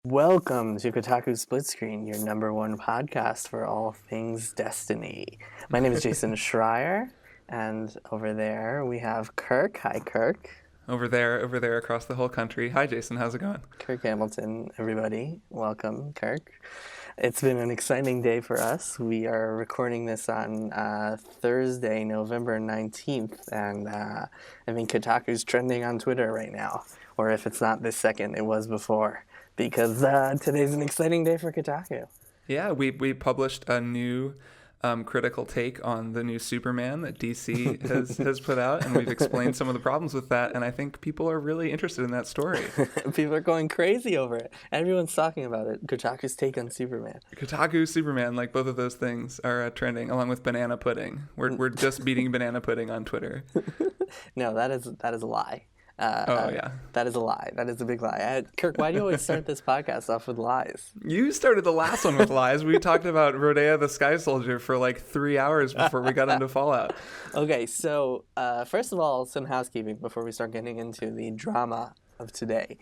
Welcome to Kotaku Splitscreen, your number one podcast for all things Destiny. My name is Jason Schreier, and over there we have Kirk. Hi, Kirk. Over there across the whole country. Hi, Jason. How's it going? Kirk Hamilton, everybody. Welcome, Kirk. It's been an exciting day for us. We are recording this on Thursday, November 19th, and I think Kotaku's trending on Twitter right now. Or if it's not this second, it was before. Because today's an exciting day for Kotaku. Yeah, we published a new critical take on the new Superman that DC has put out, and we've explained some of the problems with that, and I think people are really interested in that story. People are going crazy over it. Everyone's talking about it. Kotaku's take on Superman. Kotaku, Superman, like both of those things are trending, along with banana pudding. We're just beating banana pudding on Twitter. No, that is a lie. Yeah. That is a lie. That is a big lie. Kirk, why do you always start this podcast off with lies? You started the last one with lies. We talked about Rodea the Sky Soldier for like 3 hours before we got into Fallout. Okay, so first of all, some housekeeping before we start getting into the drama of today.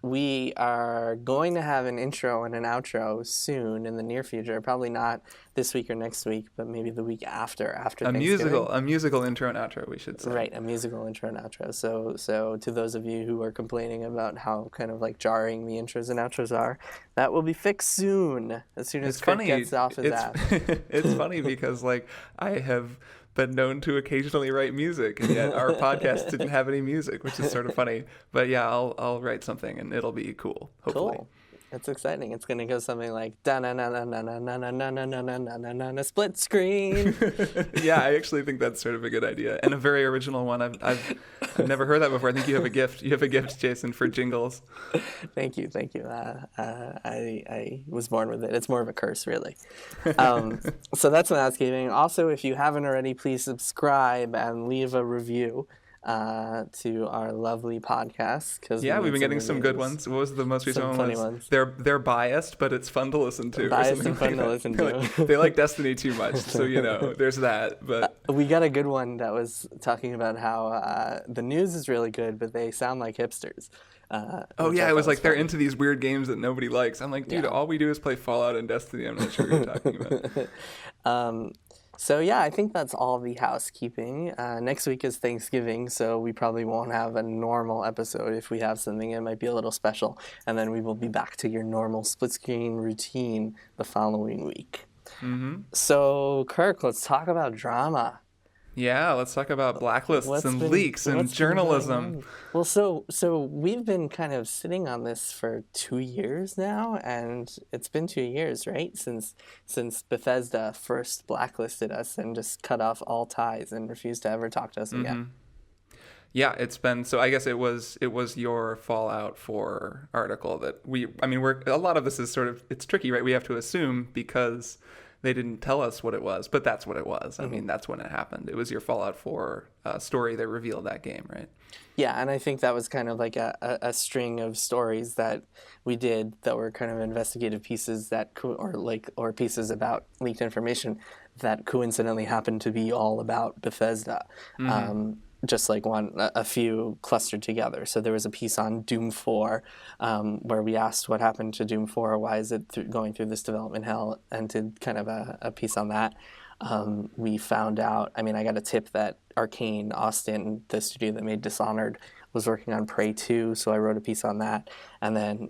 We are going to have an intro and an outro soon in the near future. Probably not this week or next week, but maybe the week after Thanksgiving. A musical intro and outro, we should say. Right, a musical intro and outro. So to those of you who are complaining about how kind of like jarring the intros and outros are, that will be fixed soon as Kirk gets off his ass. It's funny because like I have been known to occasionally write music, and yet our podcast didn't have any music, which is sort of funny. But yeah, I'll write something, and it'll be cool. Hopefully. Cool. It's exciting. It's gonna go something like da na na na na na na na na na na na na na na split screen. Yeah, I actually think that's sort of a good idea and a very original one. I've never heard that before. I think you have a gift. You have a gift, Jason, for jingles. Thank you. I was born with it. It's more of a curse, really. So that's what housekeeping. Also, if you haven't already, please subscribe and leave a review to our lovely podcast. Yeah, we've been getting some good ones. What was the most recent one? Funny ones. They're biased, but it's fun to listen to. Biased and fun to listen to. They like Destiny too much, so there's that. But we got a good one that was talking about how the news is really good, but they sound like hipsters. It was like they're into these weird games that nobody likes. I'm like, dude, all we do is play Fallout and Destiny. I'm not sure what you're talking about. So yeah, I think that's all the housekeeping. Next week is Thanksgiving, so we probably won't have a normal episode. If we have something, it might be a little special. And then we will be back to your normal split screen routine the following week. Mm-hmm. So Kirk, let's talk about drama. Yeah, let's talk about blacklists and leaks and journalism. Well, so we've been kind of sitting on this for 2 years now, and it's been 2 years, right, since Bethesda first blacklisted us and just cut off all ties and refused to ever talk to us again. Yeah, it's been, so I guess it was your Fallout 4 article that a lot of this is sort of, it's tricky, right? We have to assume because they didn't tell us what it was, but that's what it was. I mean, that's when it happened. It was your Fallout 4 story that revealed that game, right? Yeah, and I think that was kind of like a string of stories that we did that were kind of investigative pieces or pieces about leaked information that coincidentally happened to be all about Bethesda. Just like a few clustered together. So there was a piece on Doom 4 where we asked what happened to Doom 4, why is it going through this development hell, and did kind of a piece on that. We found out, I got a tip that Arcane Austin, the studio that made Dishonored, was working on Prey 2, so I wrote a piece on that. And then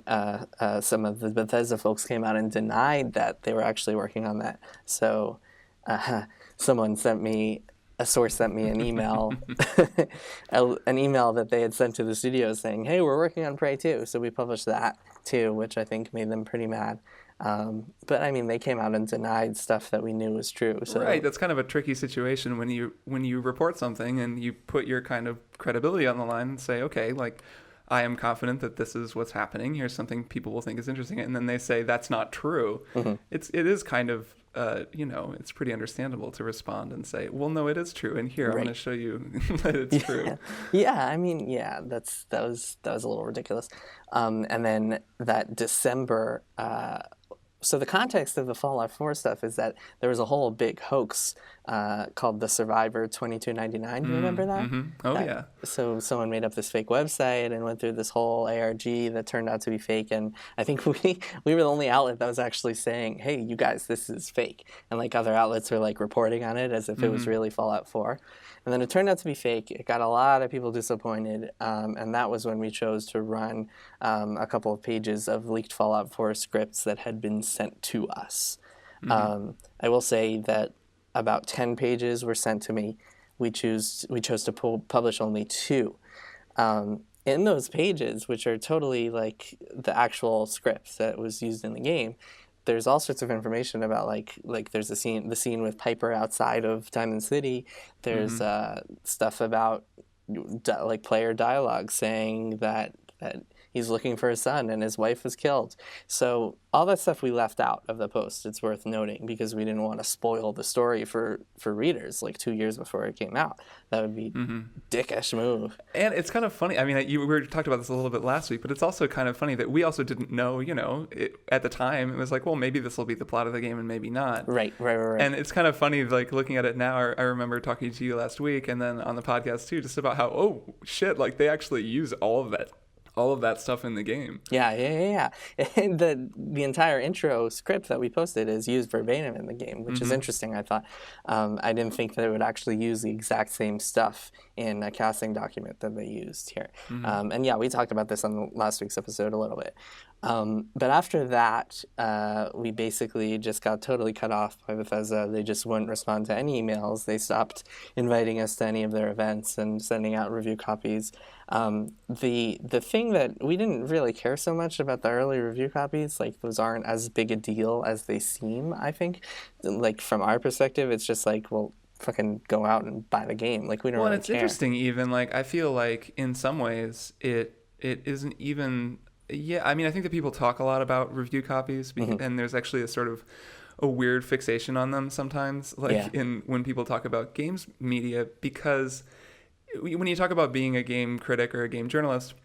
some of the Bethesda folks came out and denied that they were actually working on that. So a source sent me an email, an email that they had sent to the studio saying, hey, we're working on Prey 2. So we published that too, which I think made them pretty mad. But they came out and denied stuff that we knew was true. So. Right, that's kind of a tricky situation when you report something and you put your kind of credibility on the line and say, okay, like, I am confident that this is what's happening. Here's something people will think is interesting. And then they say that's not true. Mm-hmm. It is kind of, it's pretty understandable to respond and say, well, no, it is true. And here, right. I'm going to show you that it's true. Yeah, that was a little ridiculous. And then that December So the context of the Fallout 4 stuff is that there was a whole big hoax called the Survivor 2299. Do you remember that? Mm-hmm. Oh, yeah. So someone made up this fake website and went through this whole ARG that turned out to be fake. And I think we were the only outlet that was actually saying, hey, you guys, this is fake. And like other outlets were like reporting on it as if it was really Fallout 4. And then it turned out to be fake. It got a lot of people disappointed. And that was when we chose to run a couple of pages of leaked Fallout 4 scripts that had been sent to us. I will say that about 10 pages were sent to me. We chose to publish only 2. In those pages, which are totally like the actual scripts that was used in the game, there's all sorts of information about like there's the scene with Piper outside of Diamond City. There's stuff about like player dialogue saying that he's looking for his son and his wife was killed. So all that stuff we left out of the post. It's worth noting because we didn't want to spoil the story for readers like 2 years before it came out. That would be dickish move. And it's kind of funny. I mean, we were talked about this a little bit last week, but it's also kind of funny that we also didn't know, at the time, it was like, well, maybe this will be the plot of the game and maybe not. Right. And it's kind of funny, like looking at it now, I remember talking to you last week and then on the podcast too, just about how, oh shit, like they actually use all of that stuff in the game. Yeah. And the entire intro script that we posted is used verbatim in the game, which is interesting, I thought. I didn't think that it would actually use the exact same stuff in a casting document that they used here. And yeah, we talked about this on last week's episode a little bit. But after that, we basically just got totally cut off by Bethesda. They just wouldn't respond to any emails. They stopped inviting us to any of their events and sending out review copies. The thing that we didn't really care so much about the early review copies, like those aren't as big a deal as they seem, I think. Like from our perspective, it's just like, well, fucking go out and buy the game. Like we don't really care. Well, it's interesting even, like I feel like in some ways it isn't even... Yeah, I mean, I think that people talk a lot about review copies, and there's actually a sort of a weird fixation on them sometimes, like when people talk about games media, because when you talk about being a game critic or a game journalist,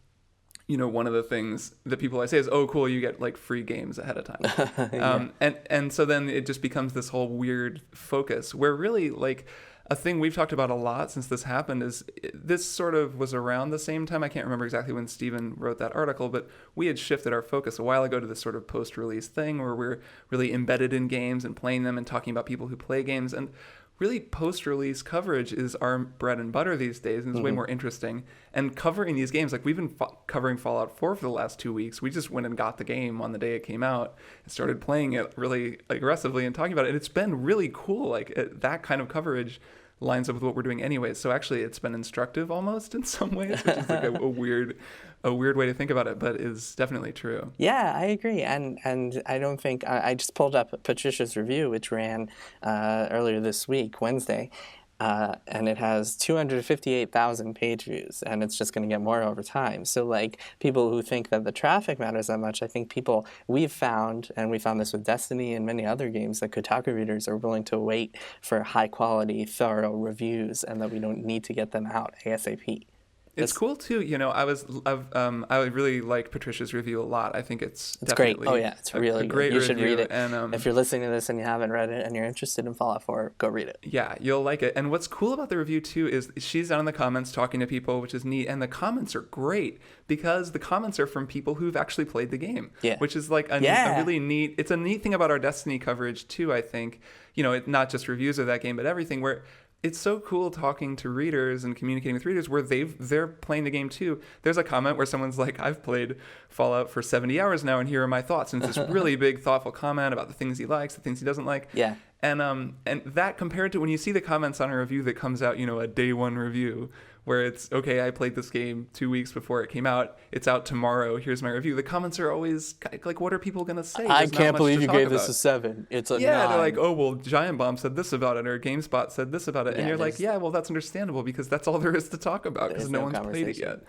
one of the things that people always say is, oh, cool, you get like free games ahead of time. And so then it just becomes this whole weird focus where really like a thing we've talked about a lot since this happened is this sort of was around the same time. I can't remember exactly when Steven wrote that article, but we had shifted our focus a while ago to this sort of post-release thing where we're really embedded in games and playing them and talking about people who play games. And really post-release coverage is our bread and butter these days, and it's way more interesting. And covering these games, like we've been covering Fallout 4 for the last 2 weeks. We just went and got the game on the day it came out and started playing it really aggressively and talking about it. And it's been really cool. Like that kind of coverage lines up with what we're doing anyways. So actually it's been instructive almost in some ways, which is like a weird way to think about it, but is definitely true. Yeah, I agree. And I don't think I just pulled up Patricia's review, which ran earlier this week, Wednesday. And it has 258,000 page views, and it's just going to get more over time. So, like, people who think that the traffic matters that much, I think we've found, and we found this with Destiny and many other games, that Kotaku readers are willing to wait for high-quality, thorough reviews, and that we don't need to get them out ASAP. It's cool too. I really like Patricia's review a lot. I think it's great. Oh yeah, it's really a great good. You review. should read it. And if you're listening to this and you haven't read it and you're interested in Fallout 4, go read it. Yeah, you'll like it. And what's cool about the review too is she's down in the comments talking to people, which is neat. And the comments are great because the comments are from people who've actually played the game. Yeah. Which is like a really neat. It's a neat thing about our Destiny coverage too. I think not just reviews of that game, but everything where. It's so cool talking to readers and communicating with readers where they're playing the game too. There's a comment where someone's like, I've played Fallout for 70 hours now and here are my thoughts. And it's this really big, thoughtful comment about the things he likes, the things he doesn't like. Yeah. And that compared to when you see the comments on a review that comes out, a day one review where it's, okay, I played this game 2 weeks before it came out. It's out tomorrow. Here's my review. The comments are always like, what are people going to say? I can't believe you gave this a 7. It's a 9. Yeah, they're like, oh, well, Giant Bomb said this about it or GameSpot said this about it. And you're like, yeah, well, that's understandable because that's all there is to talk about because no one's played it yet.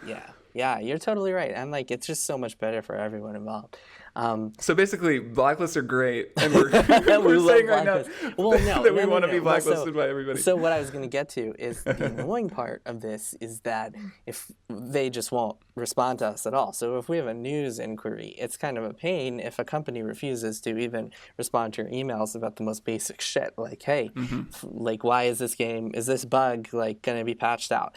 Yeah, you're totally right. And like, it's just so much better for everyone involved. So basically, blacklists are great, and we're, We we're love saying right now blacklists. Well, no, that we no, no, want to no. be Well, blacklisted by everybody. So what I was going to get to is the annoying part of this is that if they just won't respond to us at all. So if we have a news inquiry, it's kind of a pain if a company refuses to even respond to your emails about the most basic shit, like, hey, like, why is this bug like going to be patched out?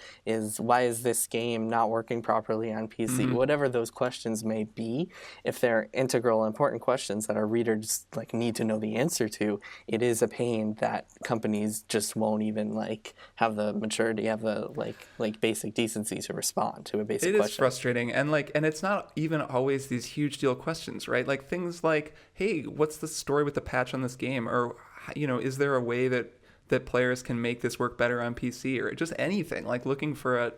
Why is this game not working properly on PC? Whatever those questions may be, if they're integral, important questions that our readers like need to know the answer to, it is a pain that companies just won't even like have the maturity, have the like basic decency to respond to a basic It question. is frustrating, and it's not even always these huge deal questions, right? Like things like, hey, what's the story with the patch on this game, or is there a way that players can make this work better on PC, or just anything, like looking for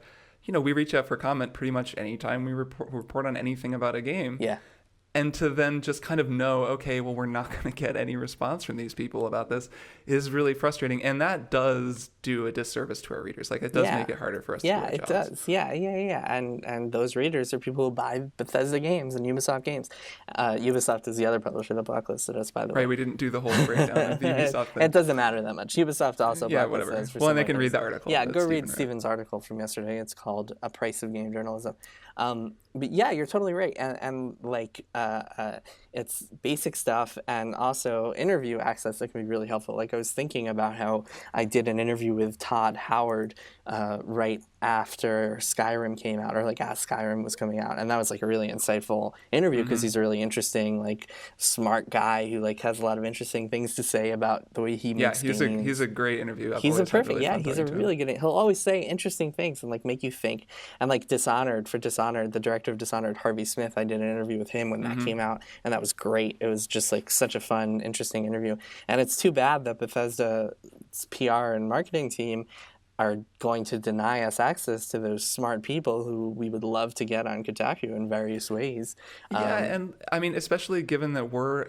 we reach out for comment pretty much anytime we report on anything about a game. Yeah. And to then just kind of know, okay, well, we're not going to get any response from these people about this is really frustrating. And that does do a disservice to our readers. Like, it does make it harder for us to do our jobs. Yeah, it does. Yeah. And those readers are people who buy Bethesda games and Ubisoft games. Ubisoft is the other publisher that blacklisted us, by the way. Right, we didn't do the whole breakdown of the Ubisoft thing. It doesn't matter that much. Ubisoft also blacklisted us for well, and they similar can read things. the article. Yeah, go read Stephen Steven's article from yesterday. It's called A Price of Game Journalism. But yeah, you're totally right. And it's basic stuff and also interview access that can be really helpful. Like, I was thinking about how I did an interview with Todd Howard right after Skyrim came out, or like as Skyrim was coming out, and that was like a really insightful interview because he's a really interesting, like, smart guy who like has a lot of interesting things to say about the way he makes games. He's a great interview. He's a really good. He'll always say interesting things and like make you think. And like Dishonored, the director of Dishonored, Harvey Smith, I did an interview with him when that came out, and that was great. It was just like such a fun, interesting interview. And it's too bad that Bethesda's PR and marketing team are going to deny us access to those smart people who we would love to get on Kotaku in various ways. Yeah, and I mean, especially given that we're,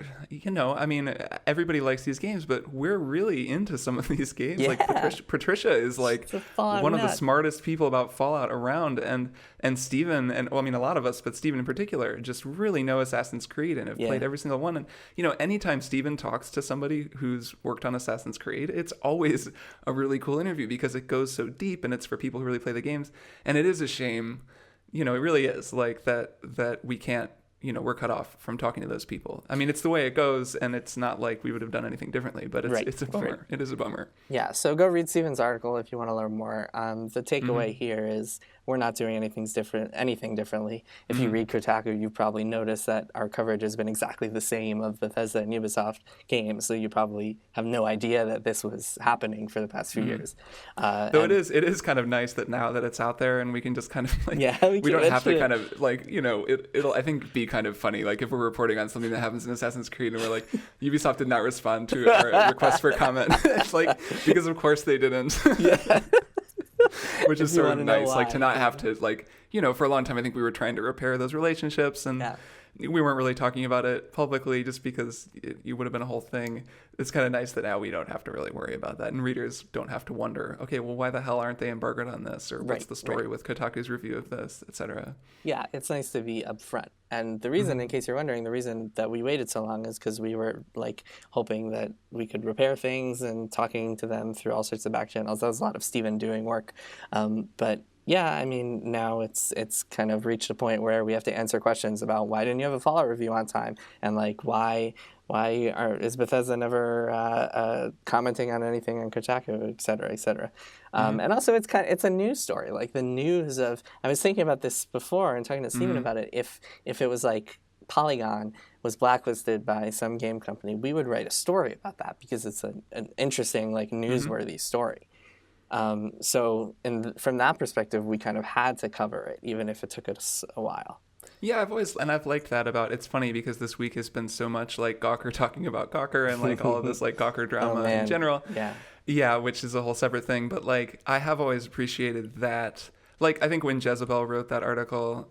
everybody likes these games, but we're really into some of these games. Yeah. Like Patricia is like one of the smartest people about Fallout around, and Steven, and well, I mean, a lot of us, but Steven in particular, just really know Assassin's Creed and have played every single one. And, anytime Steven talks to somebody who's worked on Assassin's Creed, it's always a really cool interview because it goes so deep and it's for people who really play the games. And it is a shame, it really is, like, that we can't, we're cut off from talking to those people. I mean, it's the way it goes, and it's not like we would have done anything differently, but it's a bummer. Right. It is a bummer. Yeah, so go read Steven's article if you want to learn more. The takeaway here is we're not doing anything differently. If you read Kotaku, you've probably noticed that our coverage has been exactly the same of Bethesda and Ubisoft games, so you probably have no idea that this was happening for the past few years. Though it is kind of nice that now that it's out there and we can just kind of like, we don't have to kind of like, it'll I think be kind of funny, like if we're reporting on something that happens in Assassin's Creed and we're like, Ubisoft did not respond to our request for comment. It's like, because of course they didn't. Yeah. Which is sort of nice, like to not have to, like, for a long time I think we were trying to repair those relationships, and we weren't really talking about it publicly just because it would have been a whole thing. It's kind of nice that now we don't have to really worry about that, and readers don't have to wonder, okay, well, why the hell aren't they embargoed on this, or what's the story with Kotaku's review of this, etc. Yeah, it's nice to be upfront. And the reason, in case you're wondering, the reason that we waited so long is because we were like hoping that we could repair things and talking to them through all sorts of back channels. That was a lot of Steven doing work. But yeah, I mean, now it's kind of reached a point where we have to answer questions about why didn't you have a Fallout review on time, and like why is Bethesda never commenting on anything on Kotaku, et cetera, et cetera. And also it's a news story, like the news of. I was thinking about this before and talking to Steven about it. If it was like Polygon was blacklisted by some game company, we would write a story about that because it's an interesting, like, newsworthy story. So from that perspective, we kind of had to cover it, even if it took us a while. Yeah, I've liked that about, it's funny because this week has been so much like Gawker talking about Gawker and like all of this like Gawker drama in general. Yeah, which is a whole separate thing. But like, I have always appreciated that. Like, I think when Jezebel wrote that article,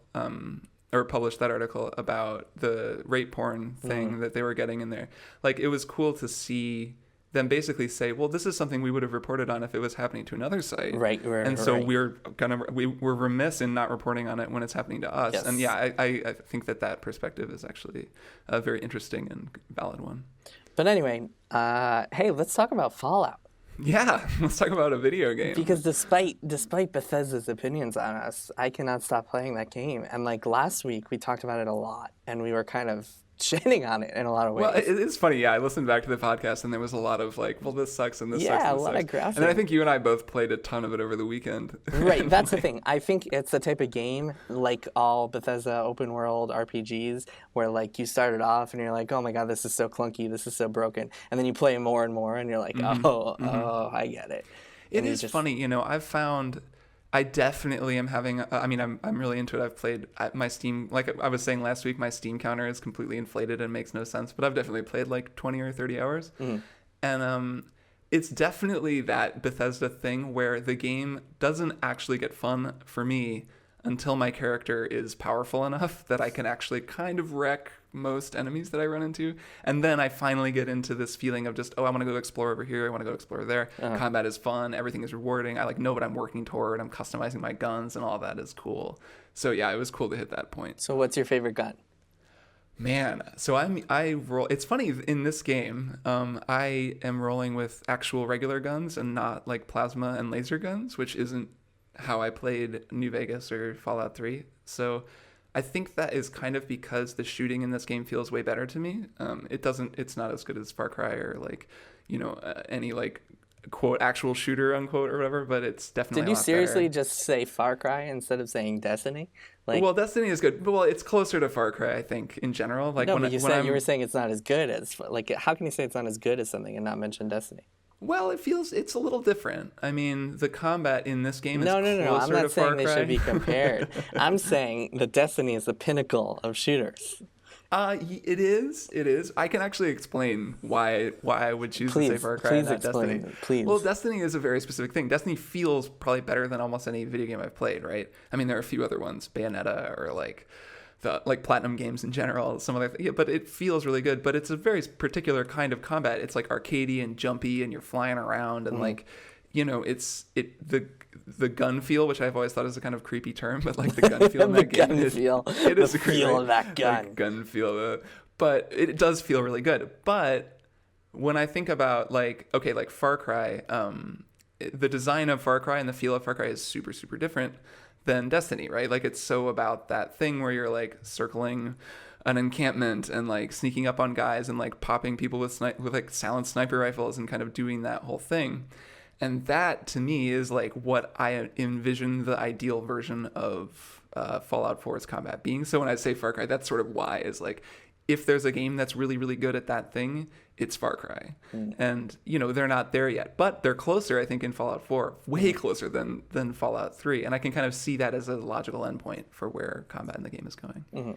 or published that article about the rape porn thing that they were getting in there, like, it was cool to see then basically say, well, this is something we would have reported on if it was happening to another site. Right. And so right. we're remiss in not reporting on it when it's happening to us. Yes. And yeah, I think that perspective is actually a very interesting and valid one. But anyway, hey, let's talk about Fallout. Yeah, let's talk about a video game. Because despite Bethesda's opinions on us, I cannot stop playing that game. And like last week, we talked about it a lot, and we were kind of shitting on it in a lot of ways. Well, it is funny. Yeah, I listened back to the podcast, and there was a lot of like, well, this sucks and this sucks. Yeah, and this a lot sucks. of grousing. And then I think you and I both played a ton of it over the weekend. Right, that's the thing. I think it's the type of game, like all Bethesda open world RPGs, where like you start it off and you're like, oh my god, this is so clunky, this is so broken. And then you play more and more and you're like, oh, I get it. It is funny, I've found I definitely am having, I'm really into it. I've played my Steam, like I was saying last week, my Steam counter is completely inflated and makes no sense, but I've definitely played like 20 or 30 hours. And it's definitely that Bethesda thing where the game doesn't actually get fun for me until my character is powerful enough that I can actually kind of wreck most enemies that I run into. And then I finally get into this feeling of just, I want to go explore over here. I want to go explore there. Combat is fun. Everything is rewarding. I know what I'm working toward. I'm customizing my guns and all that is cool. So yeah, it was cool to hit that point. So what's your favorite gun? Man, so I roll. It's funny in this game. I am rolling with actual regular guns and not like plasma and laser guns, which isn't how I played New Vegas or Fallout 3. So I think that is kind of because the shooting in this game feels way better to me. It's not as good as Far Cry or like, any like quote actual shooter unquote or whatever, but it's definitely Did you seriously better. just say Far Cry instead of saying Destiny? Like, Well, Destiny is good. Well, it's closer to Far Cry, I think, in general. Like no, when but you when said you were saying it's not as good as, like, how can you say it's not as good as something and not mention Destiny? Well, it's a little different. I mean, the combat in this game is No. closer I'm not to Far saying they Cry. should be compared. I'm saying that Destiny is the pinnacle of shooters. It is. I can actually explain why I would choose to say Far Cry and not explain, Destiny. please. Well, Destiny is a very specific thing. Destiny feels probably better than almost any video game I've played, right? I mean, there are a few other ones, Bayonetta or like the Platinum games in general, some other thing. Yeah, but it feels really good. But it's a very particular kind of combat. It's like arcadey and jumpy, and you're flying around, and like, the gun feel, which I've always thought is a kind of creepy term, but like the gun feel in that game, it is the a great feel of that gun. like, gun feel, but it does feel really good. But when I think about like Far Cry, the design of Far Cry and the feel of Far Cry is super, super different than Destiny, right? Like it's so about that thing where you're like circling an encampment and like sneaking up on guys and like popping people with like silent sniper rifles and kind of doing that whole thing. And that to me is like what I envision the ideal version of Fallout 4's combat being. So when I say Far Cry, that's sort of why, is like, if there's a game that's really, really good at that thing, it's Far Cry. And, they're not there yet, but they're closer, I think, in Fallout 4, way closer than Fallout 3. And I can kind of see that as a logical endpoint for where combat in the game is going.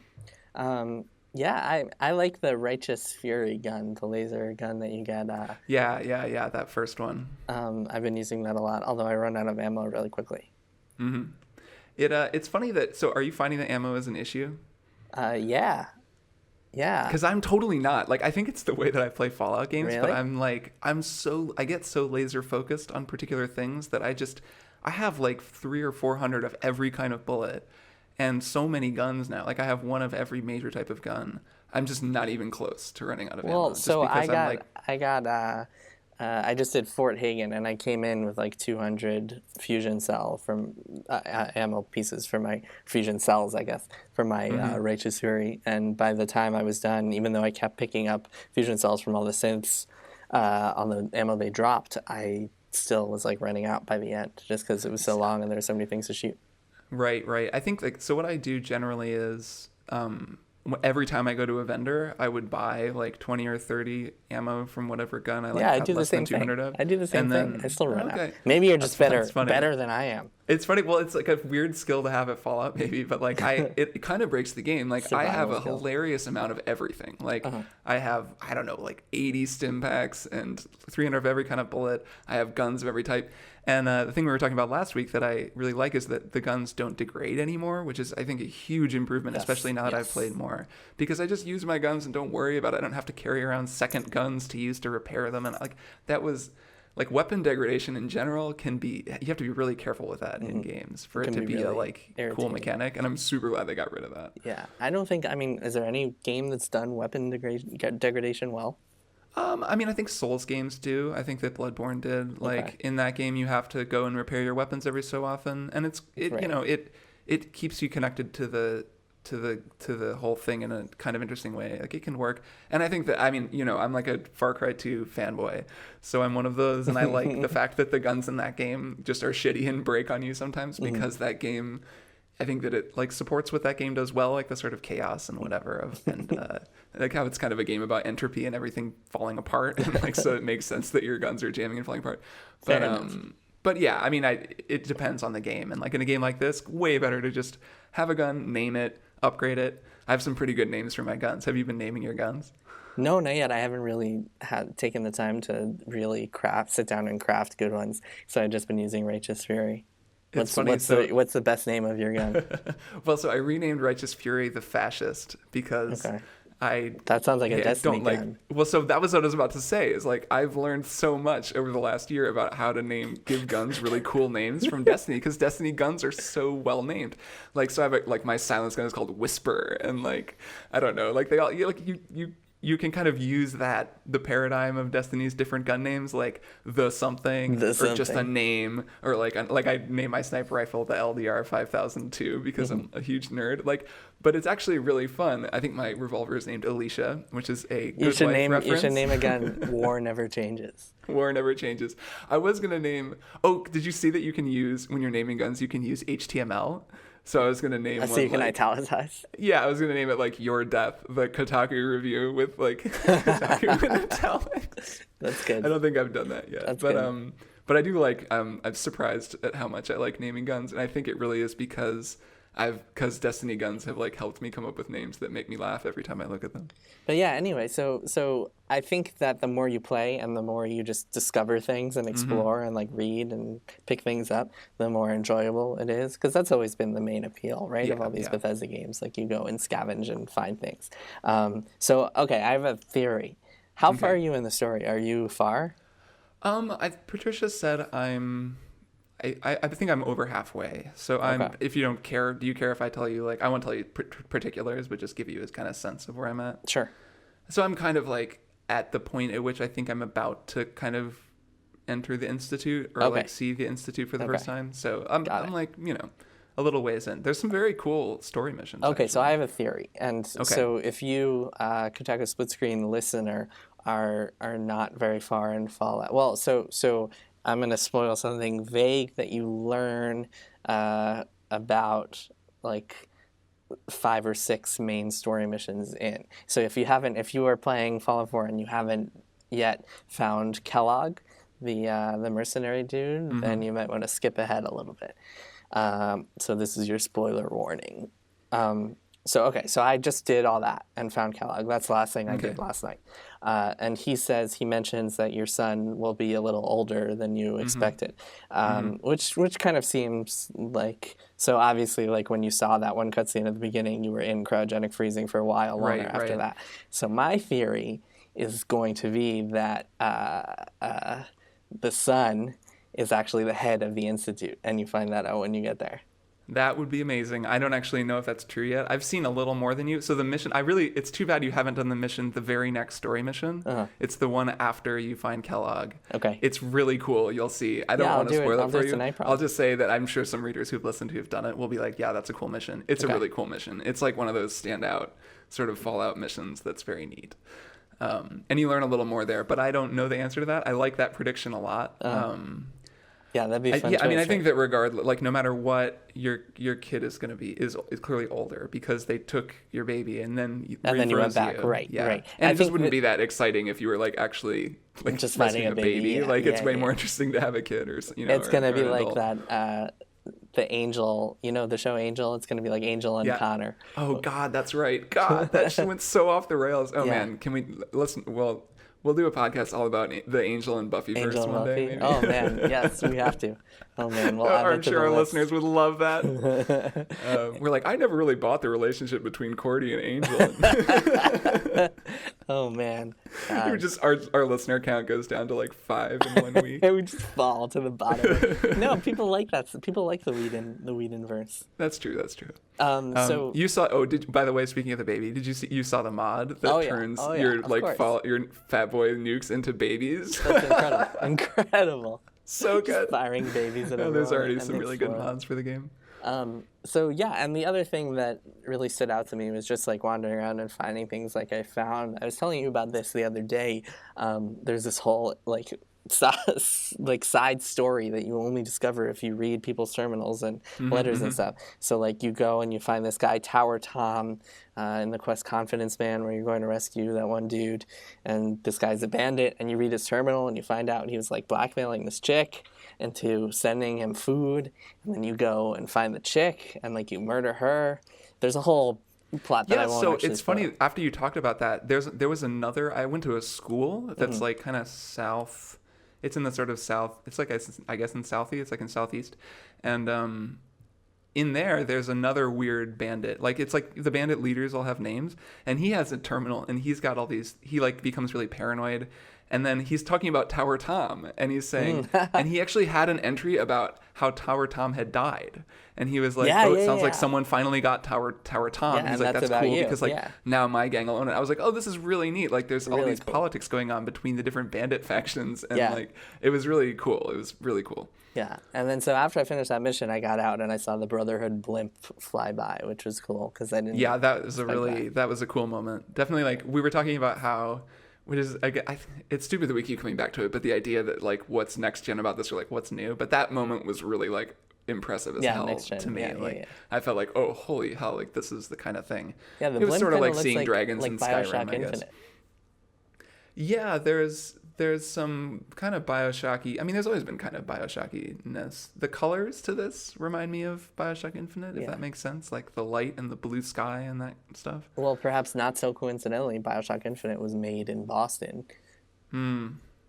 Yeah, I like the Righteous Fury gun, the laser gun that you get. Yeah, that first one. I've been using that a lot, although I run out of ammo really quickly. It's funny that, so are you finding that ammo is an issue? Yeah. Because I'm totally not. Like, I think it's the way that I play Fallout games, Really? but I get so laser focused on particular things that I have like 300 or 400 of every kind of bullet. And so many guns now. Like I have one of every major type of gun. I'm just not even close to running out of ammo. Well, so I just did Fort Hagen, and I came in with like 200 fusion cell from ammo pieces for my fusion cells, I guess, for my Righteous Fury. And by the time I was done, even though I kept picking up fusion cells from all the synths on the ammo they dropped, I still was like running out by the end, just because it was so long and there were so many things to shoot. Right. I think so what I do generally is every time I go to a vendor, I would buy like 20 or 30 ammo from whatever gun I like. Yeah, I have do the less than same thing. 200 of. I do the same And thing. then, I still run okay. out. Maybe you're just That's funny. better than I am. It's funny. Well, it's like a weird skill to have at Fallout, maybe, but like it kind of breaks the game. Like I have a hilarious amount of everything. Like I have, I don't know, like 80 stim packs and 300 of every kind of bullet. I have guns of every type. And the thing we were talking about last week that I really like is that the guns don't degrade anymore, which is, I think, a huge improvement, especially now that I've played more. Because I just use my guns and don't worry about it. I don't have to carry around second guns to use to repair them. And like that was... Like weapon degradation in general can be, you have to be really careful with that in games for it to be really a like irritating, cool mechanic. And I'm super glad they got rid of that. Yeah. I don't think, I mean, is there any game that's done weapon degradation well? I mean, I think Souls games do. I think that Bloodborne did. Like in that game, you have to go and repair your weapons every so often. And you know, it keeps you connected to the whole thing in a kind of interesting way. Like it can work. And I think that, I mean, you know, I'm like a Far Cry 2 fanboy. So I'm one of those. And I like the fact that the guns in that game just are shitty and break on you sometimes because that game, I think that it like supports what that game does well, like the sort of chaos and whatever and like how it's kind of a game about entropy and everything falling apart. And like, so it makes sense that your guns are jamming and falling apart. But yeah, I mean, it depends on the game. And like in a game like this, way better to just have a gun, name it, upgrade it. I have some pretty good names for my guns. Have you been naming your guns? No, not yet. I haven't really taken the time to really sit down and craft good ones. So I've just been using Righteous Fury. What's the best name of your gun? Well, so I renamed Righteous Fury the Fascist because that sounds like a Destiny gun. Well, so that was what I was about to say. Is like I've learned so much over the last year about how to give guns really cool names from Destiny because Destiny guns are so well named. Like so, I have like my silence gun is called Whisper, and like I don't know, like they all you can kind of use the paradigm of Destiny's different gun names, like the something, or just a name, or like I name my sniper rifle the LDR 5002 because I'm a huge nerd. Like, but it's actually really fun. I think my revolver is named Alicia, which is a good life reference. You should name a gun War Never Changes. War Never Changes. I was gonna name. Oh, did you see that you can use when you're naming guns? You can use HTML. So I was going to name one. So you can italicize? Yeah, I was going to name it like Your Death, the Kotaku review with like Kotaku in italics. That's good. I don't think I've done that yet. That's good. But I do like, I'm surprised at how much I like naming guns. And I think it really is because Destiny guns have like helped me come up with names that make me laugh every time I look at them. But yeah, anyway, so I think that the more you play and the more you just discover things and explore and like read and pick things up, the more enjoyable it is. Because that's always been the main appeal, right, of all these Bethesda games. Like you go and scavenge and find things. So, okay, I have a theory. How far are you in the story? Are you far? Patricia said I think I'm over halfway. So if you don't care, do you care if I tell you, like, I won't tell you particulars, but just give you a kind of sense of where I'm at? Sure. So I'm kind of like at the point at which I think I'm about to kind of enter the Institute or like see the Institute for the first time. So I'm like, you know, a little ways in. There's some very cool story missions. Okay, actually. So I have a theory. And so if you, Kotaku Splitscreen listener, are not very far in Fallout. Well, so I'm going to spoil something vague that you learn about like 5 or 6 main story missions in. So if you are playing Fallout 4 and you haven't yet found Kellogg, the mercenary dude, then you might want to skip ahead a little bit. So this is your spoiler warning. So I just did all that and found Kellogg. That's the last thing I did last night. And he mentions that your son will be a little older than you expected, which kind of seems like, so obviously like when you saw that one cutscene at the beginning, you were in cryogenic freezing for a while longer after that. So my theory is going to be that the son is actually the head of the Institute, and you find that out when you get there. That would be amazing. I don't actually know if that's true yet. I've seen a little more than you. So the mission, it's too bad you haven't done the mission, the very next story mission. It's the one after you find Kellogg. Okay. It's really cool. You'll see. I don't want to spoil it for you. I'll just say that I'm sure some readers who've listened who've done it will be like, yeah, that's a cool mission. It's a really cool mission. It's like one of those standout sort of Fallout missions that's very neat. And you learn a little more there, but I don't know the answer to that. I like that prediction a lot. Yeah, that'd be fun. I mean, I think that regardless, like no matter what your kid is going to be, is clearly older because they took your baby and then you went back, right? And it just wouldn't be that exciting if you were like actually like just finding a baby. Like it's way more interesting to have a kid or It's going to be like that the Angel, the show Angel. It's going to be like Angel and Yeah. Connor. Oh God, that's right. God, that shit went so off the rails. Oh Yeah. man, can we listen? Well, we'll do a podcast all about the Angel and Buffy Angel verse and one Buffy. day. Maybe. Oh man, yes, we have to. Oh man, we'll add it I'm to sure the our list. listeners would love that. We're like, I never really bought the relationship between Cordy and Angel. Oh man, We're just our listener count goes down to like 5 in 1 week. we just fall to the bottom. No, people like that. People like the Whedon verse. That's true. So you saw. Oh, by the way, speaking of the baby, did you see? You saw the mod that turns your your fat boy nukes into babies. That's incredible. Incredible. So good. Just firing babies at There's already everyone, some really good mods for the game. So yeah, and the other thing that really stood out to me was just like wandering around and finding things. Like I was telling you about this the other day. There's this whole side story that you only discover if you read people's terminals and letters and stuff. So like you go and you find this guy Tower Tom in the quest Confidence Man, where you're going to rescue that one dude, and this guy's a bandit, and you read his terminal and you find out he was like blackmailing this chick into sending him food, and then you go and find the chick and like you murder her. There's a whole plot that I won't actually it's funny, after you talked about that, there was another. I went to a school that's like kind of south. It's in the sort of south. It's like I guess in Southie. It's like in Southeast, and in there's another weird bandit. Like it's like the bandit leaders all have names, and he has a terminal, and he's got all these. He like becomes really paranoid, and then he's talking about Tower Tom, and he's saying, and he actually had an entry about how Tower Tom had died, and he was like, it sounds like someone finally got Tower Tom. Yeah, he's like, that's about cool you. because like now my gang will own it. I was like, oh, this is really neat. Like there's all these politics going on between the different bandit factions, and like it was really cool. It was really cool. Yeah, and then so after I finished that mission, I got out and I saw the Brotherhood blimp fly by, which was cool because I didn't. Yeah, that was that was a cool moment. Definitely, like we were talking about how, which is it's stupid that we keep coming back to it, but the idea that like what's next gen about this or like what's new, but that moment was really like impressive as hell to me. I felt like, oh, holy hell, like this is the kind of thing. Yeah, the it was blimp sort of like seeing like, dragons like in BioShock Skyrim, I guess. Infinite. Yeah, there's some kind of BioShocky. I mean, there's always been kind of BioShocky-ness. The colors to this remind me of BioShock Infinite, if that makes sense. Like the light and the blue sky and that stuff. Well, perhaps not so coincidentally, BioShock Infinite was made in Boston.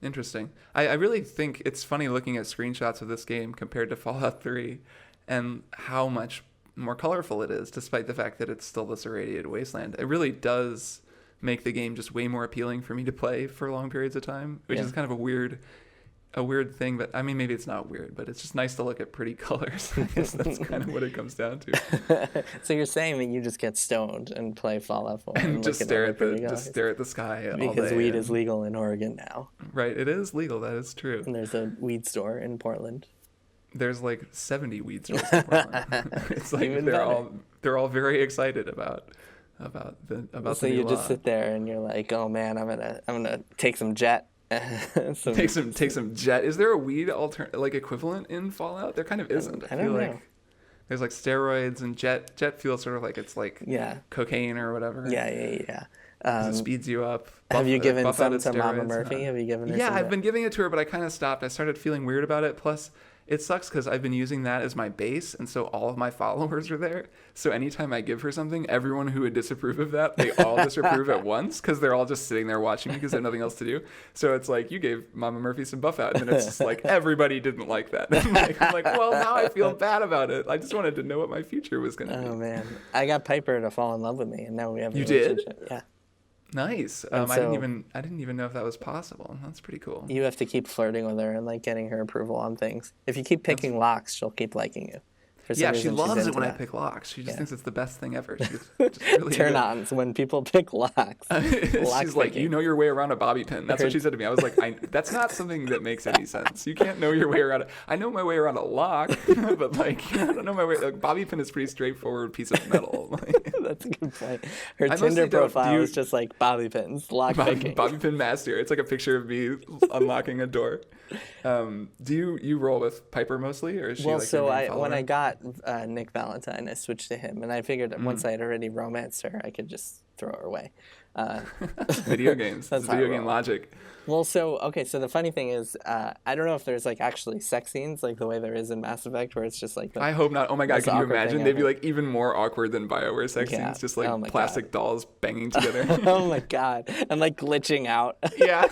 Interesting. I really think it's funny looking at screenshots of this game compared to Fallout 3 and how much more colorful it is, despite the fact that it's still this irradiated wasteland. It really does make the game just way more appealing for me to play for long periods of time, which is kind of a weird thing, but I mean, maybe it's not weird, but it's just nice to look at pretty colors. I guess that's kind of what it comes down to. So you're saying that you just get stoned and play Fallout 4 and just stare at the sky all because day weed is legal in Oregon now. Right, it is legal. That is true. And there's a weed store in Portland. There's like 70 weed stores in Portland. It's like they're all very excited about the so new you law. just sit there and you're like, oh man, I'm gonna take some jet. Take some jet. Is there a weed equivalent in Fallout? There kind of isn't. I don't know. Like there's like steroids, and jet feels sort of like it's like cocaine or whatever. Yeah. It speeds you up. Have you given some to steroids, Mama Murphy? Have you given her some? Yeah, I've been giving it to her, but I kind of stopped. I started feeling weird about it. Plus, it sucks because I've been using that as my base, and so all of my followers are there. So anytime I give her something, everyone who would disapprove of that, they all disapprove at once because they're all just sitting there watching me because they have nothing else to do. So it's like, you gave Mama Murphy some buff out, and then it's just like, everybody didn't like that. I'm like, well, now I feel bad about it. I just wanted to know what my future was going to be. Oh, man. I got Piper to fall in love with me, and now we have a You relationship. did? Yeah. Nice. I didn't even know if that was possible. That's pretty cool. You have to keep flirting with her and like getting her approval on things. If you keep picking locks, she'll keep liking you. Yeah, she loves it when I pick locks. She just thinks it's the best thing ever. She's just really turn-ons when people pick locks. She's like, you know your way around a bobby pin. That's what she said to me. I was like, that's not something that makes any sense. You can't know your way around it. I know my way around a lock, but like, I don't know my way. Like, bobby pin is a pretty straightforward piece of metal. That's a good point. Her Tinder profile is just like bobby pins, lock picking. Bobby pin master. It's like a picture of me unlocking a door. Do you roll with Piper mostly, or is she when I got Nick Valentine, I switched to him, and I figured once I had already romanced her, I could just throw her away. Video games. That's It's how I video game roll. logic. Well, so the funny thing is, I don't know if there's like actually sex scenes like the way there is in Mass Effect, where it's just like the I hope not. Oh my god, most can you awkward thing imagine? They'd be ever. like even more awkward than BioWare sex Yeah. scenes, just like Oh my plastic dolls banging together. Oh my god, and like glitching out. Yeah.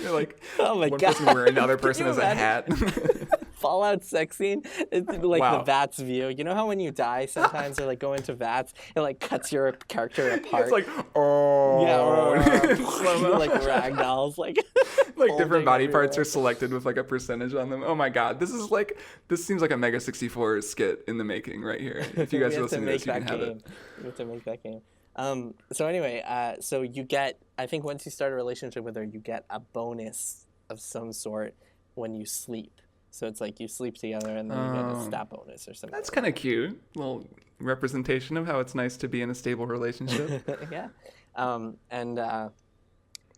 They're like Oh my one god. person wearing another Can person you as a hat. Fallout sex scene, it's like Wow. the VATS view. You know how when you die sometimes or like go into VATS, it like cuts your character apart. It's like, oh. yeah, Slow-mo. like ragdolls, like Like different folding body parts everywhere. are selected with like a percentage on them. Oh my god, this seems like a Mega 64 skit in the making right here. If you guys are We have to listening to make this, you can that have game. it. We have to make that game. So anyway, so you get, I think once you start a relationship with her, you get a bonus of some sort when you sleep. So it's like you sleep together and then you get a stat bonus or something. That's kind of cute. Little representation of how it's nice to be in a stable relationship. Yeah. And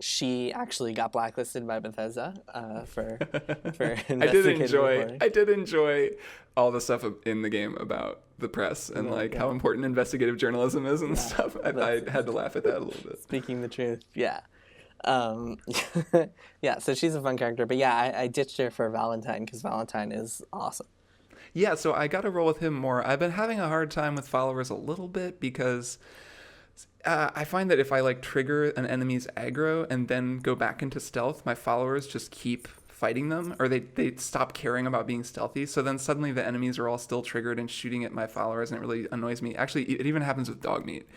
she actually got blacklisted by Bethesda for investigative reporting. I did enjoy all the stuff in the game about the press and like how important investigative journalism is and stuff. I had to laugh at that a little bit. Speaking the truth, yeah. Yeah, so she's a fun character. But yeah, I ditched her for Valentine because Valentine is awesome. Yeah, so I got to roll with him more. I've been having a hard time with followers a little bit because I find that if I like trigger an enemy's aggro and then go back into stealth, my followers just keep fighting them, or they stop caring about being stealthy. So then suddenly the enemies are all still triggered and shooting at my followers, and it really annoys me. Actually, it even happens with dog meat,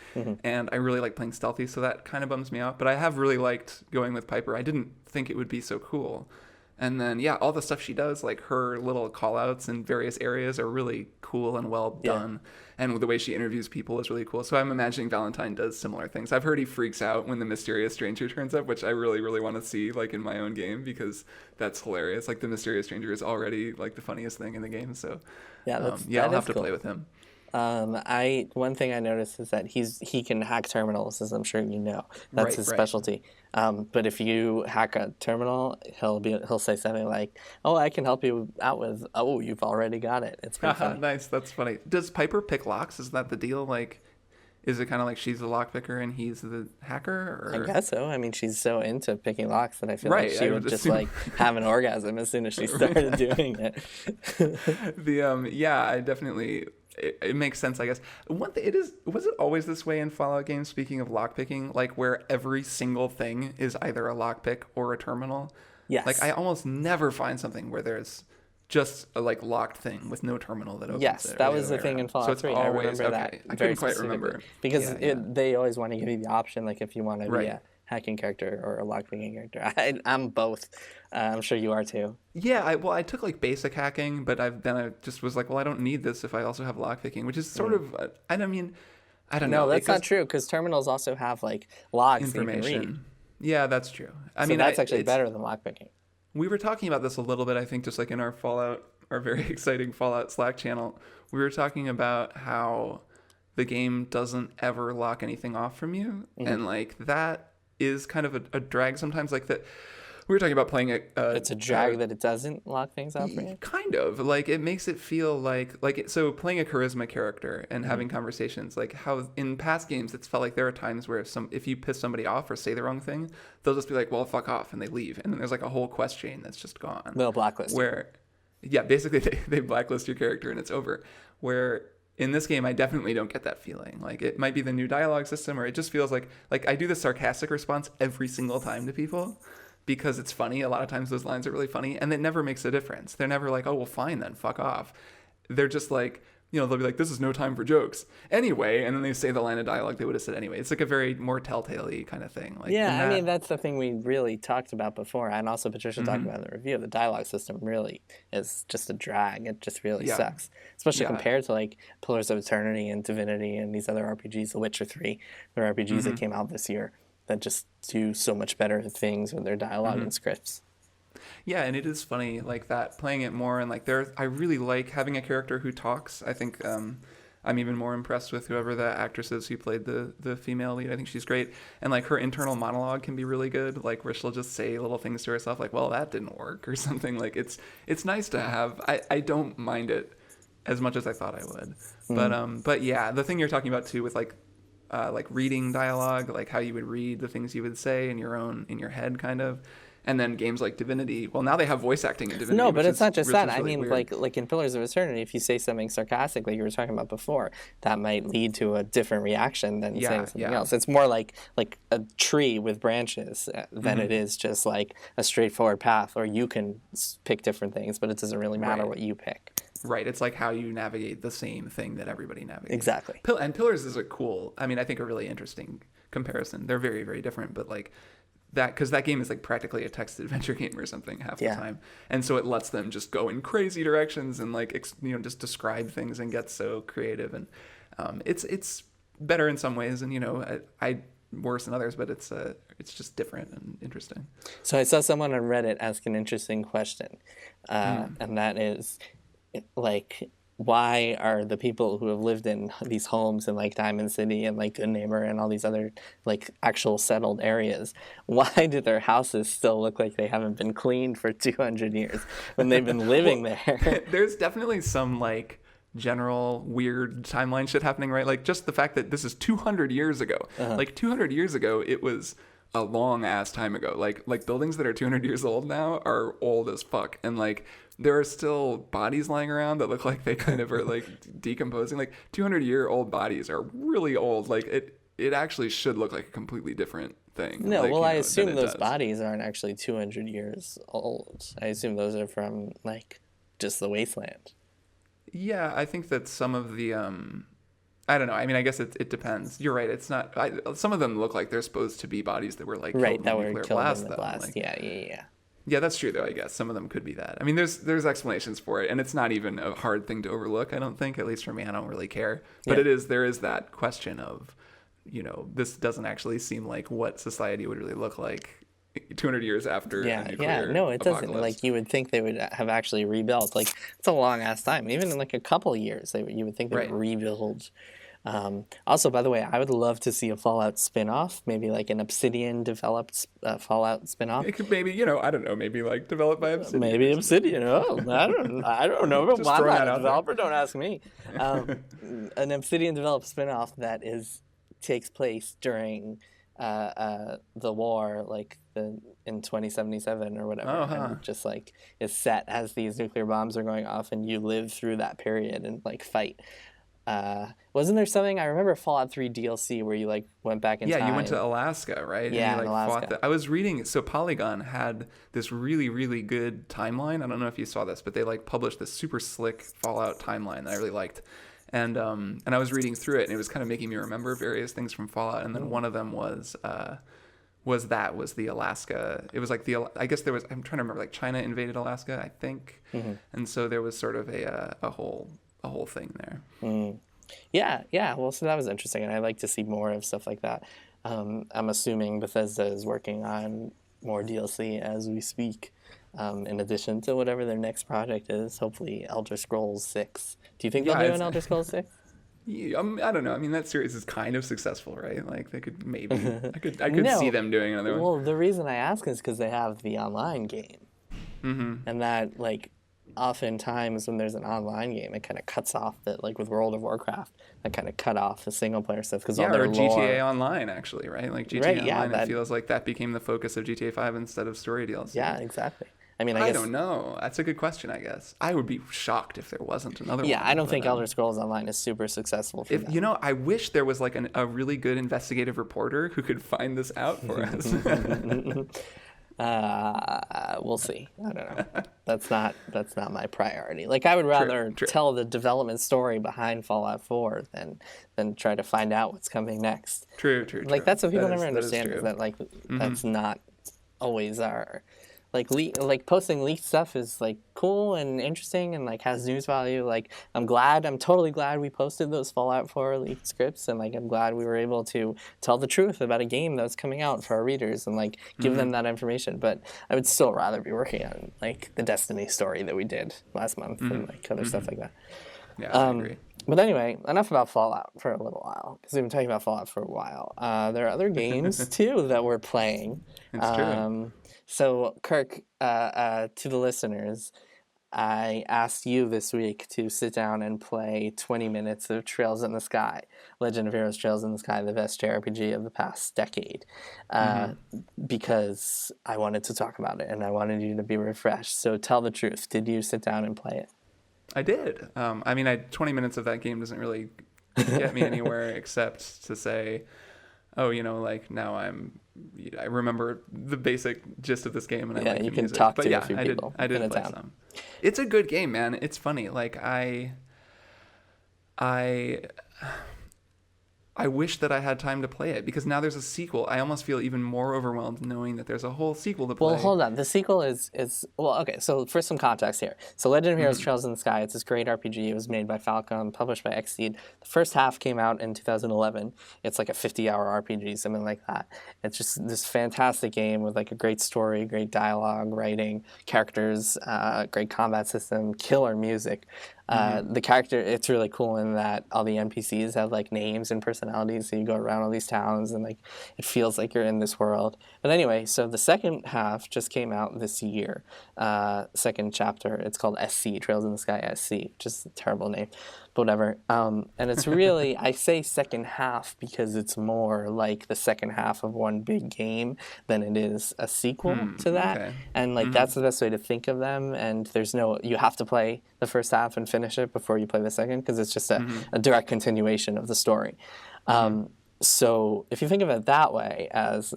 and I really like playing stealthy, so that kind of bums me out. But I have really liked going with Piper. I didn't think it would be so cool. And then, yeah, all the stuff she does, like her little call-outs in various areas are really cool and well done. And the way she interviews people is really cool. So I'm imagining Valentine does similar things. I've heard he freaks out when the mysterious stranger turns up, which I really, really want to see, like, in my own game, because that's hilarious. Like, the mysterious stranger is already, like, the funniest thing in the game. So, Yeah, I'll have to play with him. One thing I noticed is that he can hack terminals, as I'm sure you know. That's his specialty. But if you hack a terminal, he'll say something like, "Oh, I can help you out with." "Oh, you've already got it." It's pretty funny. Nice, that's funny. Does Piper pick locks? Is that the deal? Like, is it kind of like she's the lock picker and he's the hacker? Or? I guess so. I mean, she's so into picking locks that I feel Right, like she I would would just assume. like have an orgasm as soon as she started doing it. I definitely. It makes sense, I guess. One thing was it always this way in Fallout games? Speaking of lockpicking, like where every single thing is either a lockpick or a terminal. Yes. Like I almost never find something where there's just a like locked thing with no terminal that opens. Yes, it, that or was the other thing way in around. Fallout So it's 3. I always, remember okay. that I very couldn't quite specifically. remember Because Yeah. they always want to give you the option, like if you want to be Right. a hacking character or a lockpicking character. I'm both. I'm sure you are too. Yeah, I took like basic hacking, but then I just was like, well, I don't need this if I also have lockpicking, which is sort of I don't know. No, that's It not goes- true because terminals also have like logs that you can read. information. Yeah, that's true. I So mean, that's actually it's- better than lockpicking. We were talking about this a little bit, I think, just like in our very exciting Fallout Slack channel. We were talking about how the game doesn't ever lock anything off from you, and like that is kind of a drag sometimes. Like that, we were talking about playing It's a drag that it doesn't lock things out for you. Kind of like it makes it feel so playing a charisma character and having conversations, like how in past games it's felt like there are times where if you piss somebody off or say the wrong thing, they'll just be like, well, fuck off, and they leave, and then there's like a whole quest chain that's just gone. They'll blacklist. Where basically they blacklist your character and it's over. Where in this game I definitely don't get that feeling. Like it might be the new dialogue system, or it just feels like I do the sarcastic response every single time to people because it's funny. A lot of times those lines are really funny, and it never makes a difference. They're never like, oh, well, fine then, fuck off. They're just like, they'll be like, this is no time for jokes. Anyway, and then they say the line of dialogue they would have said anyway. It's like a very more telltale-y kind of thing. Like Yeah, I mean, that's the thing we really talked about before, and also Patricia talked about in the review. The dialogue system really is just a drag. It just really sucks, especially compared to like Pillars of Eternity and Divinity and these other RPGs, The Witcher 3, the RPGs that came out this year that just do so much better things with their dialogue and scripts. Yeah, and it is funny like that, playing it more, and like I really like having a character who talks. I think I'm even more impressed with whoever the actress is who played the female lead. I think she's great, and like her internal monologue can be really good, like where she'll just say little things to herself, like, well, that didn't work or something. Like it's nice to have. I don't mind it as much as I thought I would, but yeah, the thing you're talking about too with like like reading dialogue, like how you would read the things you would say in your head, kind of. And then games like Divinity, well, now they have voice acting in Divinity. No, but it's not just that. I Really mean, weird. like in Pillars of Eternity, if you say something sarcastic, like you were talking about before, that might lead to a different reaction than saying something else. It's more like a tree with branches than it is just like a straightforward path, or you can pick different things, but it doesn't really matter what you pick. Right, it's like how you navigate the same thing that everybody navigates. Exactly. And Pillars is I think a really interesting comparison. They're very, very different, but like that, because that game is like practically a text adventure game or something half the time, and so it lets them just go in crazy directions and like just describe things and get so creative, and it's better in some ways, and I worse than others, but it's just different and interesting. So I saw someone on Reddit ask an interesting question, and that is, like, why are the people who have lived in these homes in like Diamond City and like Good Neighbor and all these other like actual settled areas, why do their houses still look like they haven't been cleaned for 200 years when they've been living there? There's definitely some like general weird timeline shit happening, right? Like just the fact that this is 200 years ago. Like 200 years ago, it was a long ass time ago. Like buildings that are 200 years old now are old as fuck, and like there are still bodies lying around that look like they kind of are like decomposing. Like 200-year-old bodies are really old. Like it actually should look like a completely different thing. No, like, I assume those bodies aren't actually 200 years old. I assume those are from like just the wasteland. Yeah, I think that some of the I don't know. I mean, I guess it depends. You're right. It's not. Some of them look like they're supposed to be bodies that were like killed that were killed blast, in the though. blast. Like, Yeah. Yeah, that's true though. I guess some of them could be that. I mean, there's explanations for it, and it's not even a hard thing to overlook. I don't think, at least for me, I don't really care. But there is that question of, this doesn't actually seem like what society would really look like 200 years after a nuclear no, it apocalypse. doesn't. Like, you would think they would have actually rebuilt. Like, it's a long ass time. Even in like a couple years, you would think they would rebuild. Also, by the way, I would love to see a Fallout spin-off, maybe like an Obsidian developed Fallout spin-off. It could maybe, I don't know, maybe like developed by Obsidian. Maybe Obsidian. Oh, I don't know. I'm not a developer. Don't ask me. An Obsidian developed spin-off that takes place during the war, like in 2077 or whatever, and just like is set as these nuclear bombs are going off, and you live through that period and like fight. Wasn't there something, I remember Fallout 3 DLC where you like went back in time? Yeah, you went to Alaska, right? Yeah, and you, Alaska. I was reading, so Polygon had this really, really good timeline. I don't know if you saw this, but they like published this super slick Fallout timeline that I really liked. And I was reading through it, and it was kind of making me remember various things from Fallout. And then one of them was the Alaska. It was like I guess there was, I'm trying to remember, like China invaded Alaska, I think. And so there was sort of a whole thing there. Yeah. Well, so that was interesting, and I like to see more of stuff like that. I'm assuming Bethesda is working on more DLC as we speak, in addition to whatever their next project is. Hopefully, Elder Scrolls 6. Do you think they'll do an Elder Scrolls 6? Yeah, I don't know. I mean, that series is kind of successful, right? Like they could maybe. I could see them doing another one. Well, the reason I ask is because they have the online game, and that like. Oftentimes when there's an online game, it kind of cuts off that, like with World of Warcraft, that kind of cut off the single player stuff because all their or lore. GTA Online actually, right? Like GTA Online, it feels like that became the focus of GTA 5 instead of story DLC. Yeah, exactly. I mean, I don't know. That's a good question, I guess. I would be shocked if there wasn't another one. Yeah, I don't think Elder Scrolls Online is super successful for them. I wish there was like a really good investigative reporter who could find this out for us. We'll see. I don't know. That's not my priority. Like, I would rather tell the development story behind Fallout 4 than try to find out what's coming next. True. Like, that's what people never understand, is that like that's not always our like posting leaked stuff is like cool and interesting and like has news value. Like, I'm totally glad we posted those Fallout 4 leaked scripts, and like I'm glad we were able to tell the truth about a game that's coming out for our readers and like give them that information. But I would still rather be working on like the Destiny story that we did last month and like other stuff like that. Yeah, I agree. But anyway, enough about Fallout for a little while, because we've been talking about Fallout for a while. There are other games too that we're playing. It's true. So, Kirk, to the listeners, I asked you this week to sit down and play 20 minutes of Trails in the Sky, Legend of Heroes Trails in the Sky, the best JRPG of the past decade, because I wanted to talk about it and I wanted you to be refreshed. So tell the truth. Did you sit down and play it? I did. I mean, 20 minutes of that game doesn't really get me anywhere except to say, oh, like now I remember the basic gist of this game and I like the music. You can talk but to yeah, a few I people. I did play some. It's a good game, man. It's funny. Like I wish that I had time to play it because now there's a sequel. I almost feel even more overwhelmed knowing that there's a whole sequel to play. Well, hold on. The sequel is well, okay. So for some context here, so Legend of Heroes Trails in the Sky. It's this great RPG. It was made by Falcom, published by Xseed. The first half came out in 2011. It's like a 50-hour RPG, something like that. It's just this fantastic game with like a great story, great dialogue, writing, characters, great combat system, killer music. The character, it's really cool in that all the NPCs have like names and personalities, so you go around all these towns and like it feels like you're in this world. But anyway, so the second half just came out this year. Second chapter, it's called SC, Trails in the Sky SC, just a terrible name, but whatever. And it's really, I say second half because it's more like the second half of one big game than it is a sequel to that. Okay. And like that's the best way to think of them. And you have to play the first half and finish it before you play the second because it's just a direct continuation of the story. So if you think of it that way, as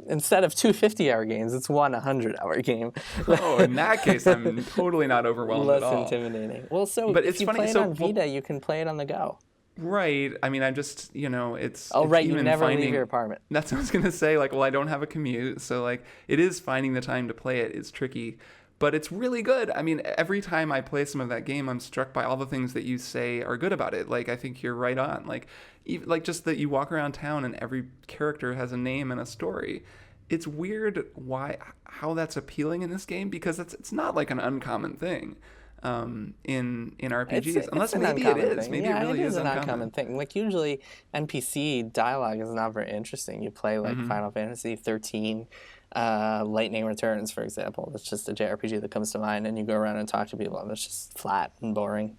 instead of two 50-hour games, it's one 100-hour game. Oh, in that case, I'm totally not overwhelmed at all. Less intimidating. Well, so but if it's you funny, play it on Vita, you can play it on the go. Right. I mean, I'm just, it's... Oh, it's right. You even never finding, leave your apartment. That's what I was going to say. Like, well, I don't have a commute. So, like, it is finding the time to play it is tricky. But it's really good. I mean, every time I play some of that game, I'm struck by all the things that you say are good about it. Like, I think you're right on. Like just that you walk around town and every character has a name and a story. It's weird how that's appealing in this game because it's not like an uncommon thing in RPGs. Unless maybe it is. Thing. Maybe it really is an uncommon thing. Like usually NPC dialogue is not very interesting. You play like Final Fantasy 13. Lightning Returns, for example. That's just a JRPG that comes to mind, and you go around and talk to people, and it's just flat and boring.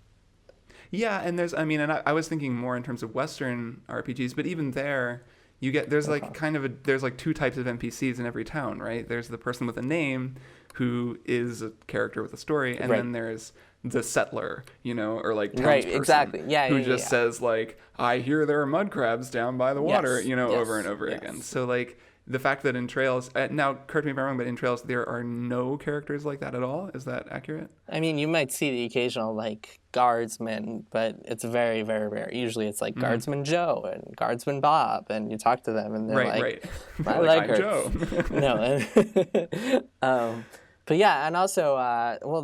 Yeah, and I was thinking more in terms of Western RPGs, but even there, there's like two types of NPCs in every town, right? There's the person with a name who is a character with a story, and then there's the settler, or like townsperson, exactly. who just says like, I hear there are mud crabs down by the water, over and over again. So like, the fact that in Trails, now correct me if I'm wrong, but in Trails there are no characters like that at all. Is that accurate? I mean, you might see the occasional like guardsman, but it's very, very rare. Usually it's like Guardsman Joe and Guardsman Bob, and you talk to them and they're right. My like, leg Joe. No. But yeah, and also,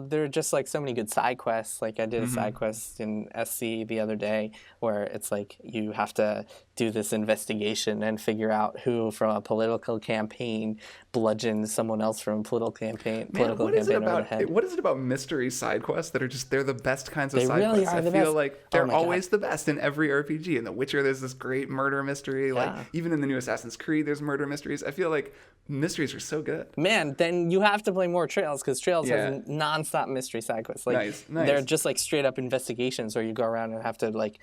there are just like so many good side quests. Like I did a side quest in SC the other day where it's like you have to do this investigation and figure out who from a political campaign bludgeoned someone else from a political campaign. What is it about mystery side quests that are they're the best kinds of side really quests? I feel like they're always the best in every RPG. In The Witcher, there's this great murder mystery. Like even in the new Assassin's Creed, there's murder mysteries. I feel like mysteries are so good. Man, then you have to play more Trails because Trails has non-stop mystery side quests. Like nice. They're just like straight up investigations where you go around and have to like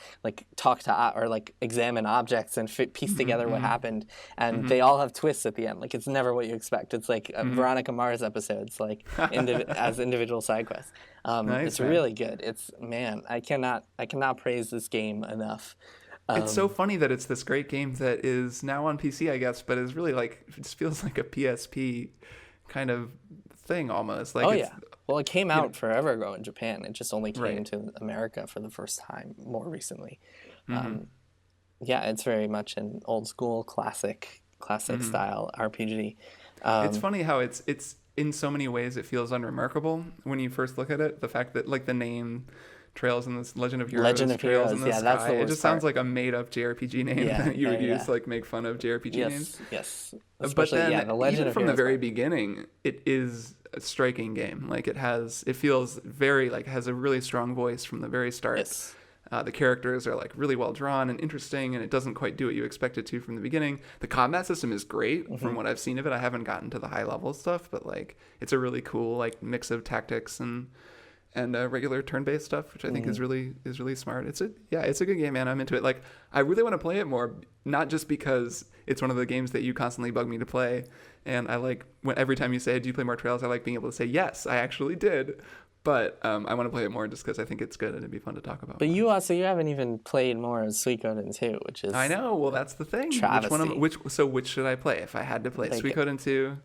talk to or like examine objects and piece together what happened, and they all have twists at the end. Like it's never what you expect. It's like Veronica Mars episodes, like as individual side quests. It's really good. I cannot praise this game enough. It's so funny that it's this great game that is now on PC, I guess, but is really like it just feels like a PSP kind of thing almost. Like well, it came out forever ago in Japan. It just only came to America for the first time more recently. It's very much an old school classic style RPG. It's funny how it's in so many ways it feels unremarkable when you first look at it. The fact that like the name Trails in this Legend of Heroes, Trails in the Sky, that's the worst it just sounds like a made up JRPG name that you would use to like make fun of JRPG names. Yes. But then the Legend even of from Heroes the very beginning, it is a striking game. Like it feels very like has a really strong voice from the very start. Yes. The characters are like really well drawn and interesting, and it doesn't quite do what you expect it to from the beginning. The combat system is great from what I've seen of it. I haven't gotten to the high level stuff, but like it's a really cool like mix of tactics and regular turn-based stuff, which I think is really smart. It's a good game, man. I'm into it. Like, I really want to play it more, not just because it's one of the games that you constantly bug me to play, and I like every time you say, "Do you play more Trails?" I like being able to say, "Yes, I actually did." But I want to play it more just because I think it's good and it'd be fun to talk about. But you haven't even played more of Suikoden II, which is, I know. Well, that's the thing. travesty. Which should I play if I had to play? Like, Suikoden II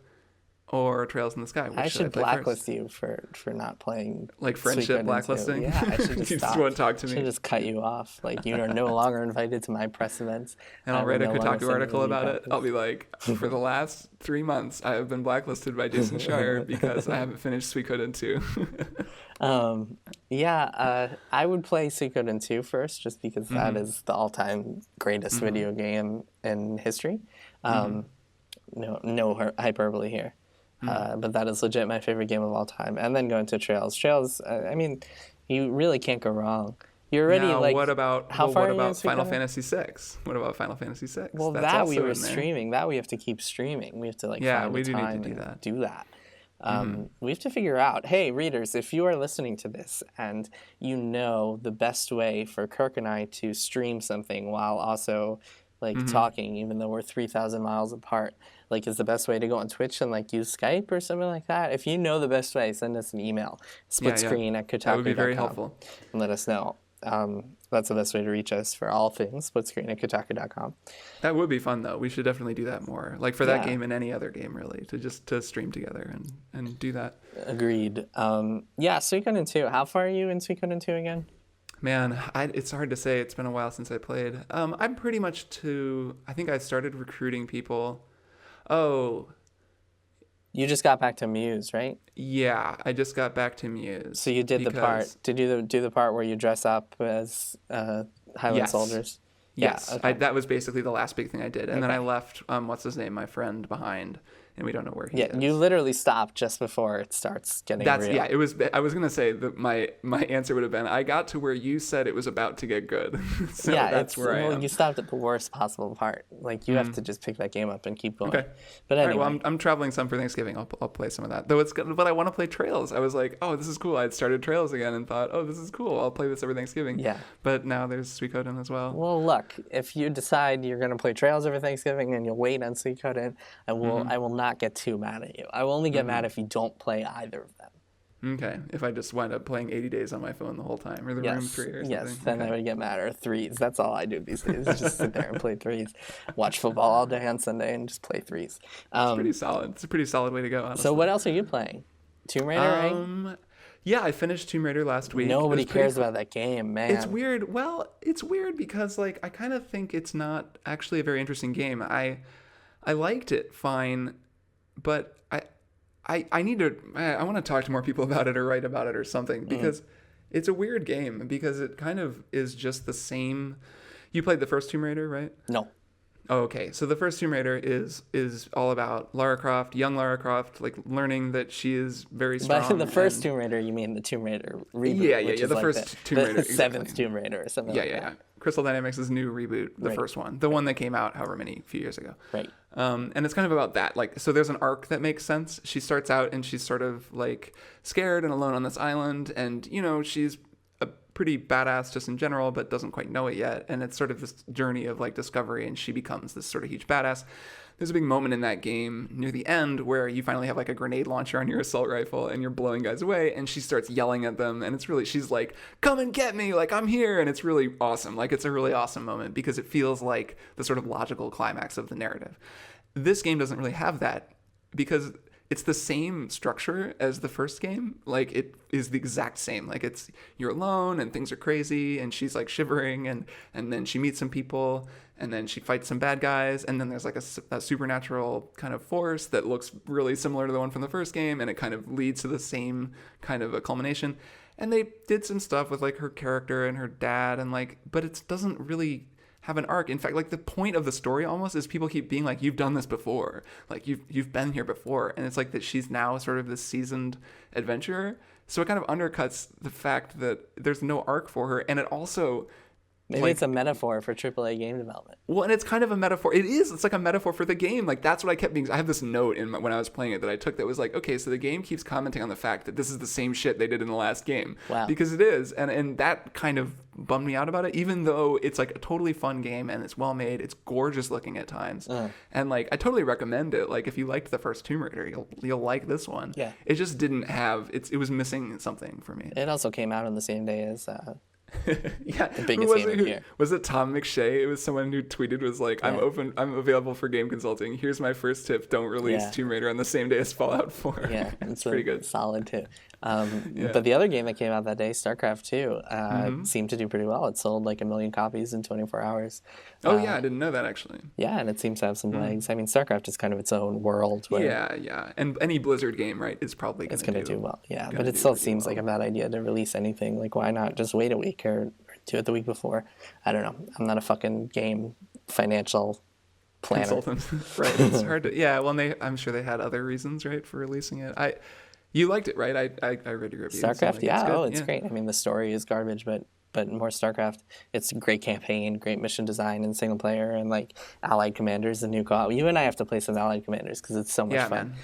or Trails in the Sky? Which I should play blacklist first? you for not playing. Like friendship Suikoden 2. blacklisting? Yeah, I should just You stop. just won't talk to me. I should just cut you off. Like, you are no longer invited to my press events. And I'll I write a will no longer Kotaku send article you about it. copies. I'll be like, for the last 3 months, I have been blacklisted by Jason Schreier because I haven't finished Suikoden 2. I would play Suikoden 2 first, just because that is the all-time greatest video game in history. No hyperbole here. But that is legit my favorite game of all time. And then going to Trails. Trails, I mean, you really can't go wrong. You're already now, like, what about how far what are you in about Final Suikoden? Fantasy VI? What about Final Fantasy VI? Well, That's that also we were in there. streaming. That we have to keep streaming. We have to find we a do need to time do and that. do that. We have to figure out, hey, readers, if you are listening to this and you know the best way for Kirk and I to stream something while also talking, even though we're 3,000 miles apart, is the best way to go on Twitch and use Skype or something like that? If you know the best way, send us an email, Splitscreen at Kotaku.com. That would be very helpful. And let us know. That's the best way to reach us for all things, Splitscreen at Kotaku.com. That would be fun, though. We should definitely do that more. Like, for that Yeah. game and any other game, really, to stream together and do that. Agreed. Suikoden 2. How far are you in Suikoden 2 again? Man, it's hard to say. It's been a while since I played. I'm pretty much I think I started recruiting people. Oh, You just got back to Muse, right? yeah. I just got back to Muse. So you did the part. Did you do the part where you dress up as Highland Yes. soldiers? Yes, Yeah, okay. that was basically the last big thing I did. And then Okay. I left, what's his name, my friend behind, and we don't know where he Yeah, is. you literally stopped just before it starts getting real. Yeah, it was. I was gonna say that my answer would have been I got to where you said it was about to get good. So that's where I am. You stopped at the worst possible part. You have to just pick that game up and keep going. Okay. But All anyway, right, well, I'm traveling some for Thanksgiving. I'll play some of that. Though it's good, but I want to play Trails. I was like, oh, this is cool. I had started Trails again and thought, oh, this is cool. I'll play this over Thanksgiving. Yeah. But now there's Suikoden as well. well, look, if you decide you're going to play Trails over Thanksgiving and you'll wait on Suikoden, I will not get too mad at you. I will only get mad if you don't play either of them. Okay. If I just wind up playing 80 Days on my phone the whole time, or the Room 3 or something. Yes, then Okay. I would get mad. Or threes. That's all I do these days. Is just sit there and play threes. Watch football all day on Sunday and just play threes. It's pretty solid. It's a pretty solid way to go, honestly. So what else are you playing? Tomb Raider, right? Yeah, I finished Tomb Raider last week. Nobody It was pretty cares cool. about that game, man. It's weird. Well, it's weird because I kind of think it's not actually a very interesting game. I liked it fine, but I need to I want to talk to more people about it or write about it or something because it's a weird game because it kind of is just the same. You played the first Tomb Raider, right? No. Oh, okay. So the first Tomb Raider is all about Lara Croft, young Lara Croft, like learning that she is very strong. But the first and- Tomb Raider, you mean the Tomb Raider reboot? Yeah, which is the like first Tomb Raider, the seventh exactly. Tomb Raider or something Yeah, like yeah, that. yeah. Crystal Dynamics' new reboot, the Right. first one, the one that came out however many few years ago. Right. And it's kind of about that. So there's an arc that makes sense. She starts out and she's sort of scared and alone on this island, and she's a pretty badass just in general, but doesn't quite know it yet. And it's sort of this journey of discovery, and she becomes this sort of huge badass. There's a big moment in that game near the end where you finally have a grenade launcher on your assault rifle and you're blowing guys away, and she starts yelling at them, and she's like, come and get me, I'm here. And it's really awesome. It's a really awesome moment because it feels like the sort of logical climax of the narrative. This game doesn't really have that because it's the same structure as the first game. It is the exact same. It's you're alone and things are crazy, and she's shivering, and then she meets some people, and then she fights some bad guys, and then there's a supernatural kind of force that looks really similar to the one from the first game, and it kind of leads to the same kind of a culmination. And they did some stuff with her character and her dad, and but it doesn't really have an arc. In fact, the point of the story almost is people keep being you've done this before, you've been here before, and it's that she's now sort of this seasoned adventurer. So it kind of undercuts the fact that there's no arc for her, and it also Maybe like, it's a metaphor for AAA game development. well, and it's kind of a metaphor. It is. It's like a metaphor for the game. Like, that's what I kept being. I have this note when I was playing it that I took that was like, okay, so the game keeps commenting on the fact that this is the same shit they did in the last game. Wow. Because it is, and that kind of bummed me out about it. Even though it's like a totally fun game and it's well made, it's gorgeous looking at times, and like I totally recommend it. Like, if you liked the first Tomb Raider, you'll like this one. Yeah. It just didn't have. It was missing something for me. It also came out on the same day as. Yeah, the biggest game of the year. Was it Tom McShay? It was someone who tweeted, was like, Yeah. I'm available for game consulting. Here's my first tip: don't release Tomb Raider on the same day as Fallout 4. Yeah, it's pretty good. Solid too. But the other game that came out that day, StarCraft 2, seemed to do pretty well. It sold like 1 million copies in 24 hours. Oh yeah, I didn't know that actually. Yeah, and it seems to have some legs. I mean, StarCraft is kind of its own world. Where Yeah, and any Blizzard game, right, is probably it's going to do well. Yeah, but it still seems like a bad idea to release anything. Like, why not just wait a week or do it the week before? I don't know. I'm not a fucking game financial planner. Consultant. Right. It's hard to. Yeah. Well, I'm sure they had other reasons, right, for releasing it. You liked it, right? I read your review. StarCraft, so yeah. It's great. I mean, the story is garbage, but more StarCraft. It's a great campaign, great mission design, and single player, and like Allied Commanders, the new co-op. You and I have to play some Allied Commanders because it's so much fun. Man.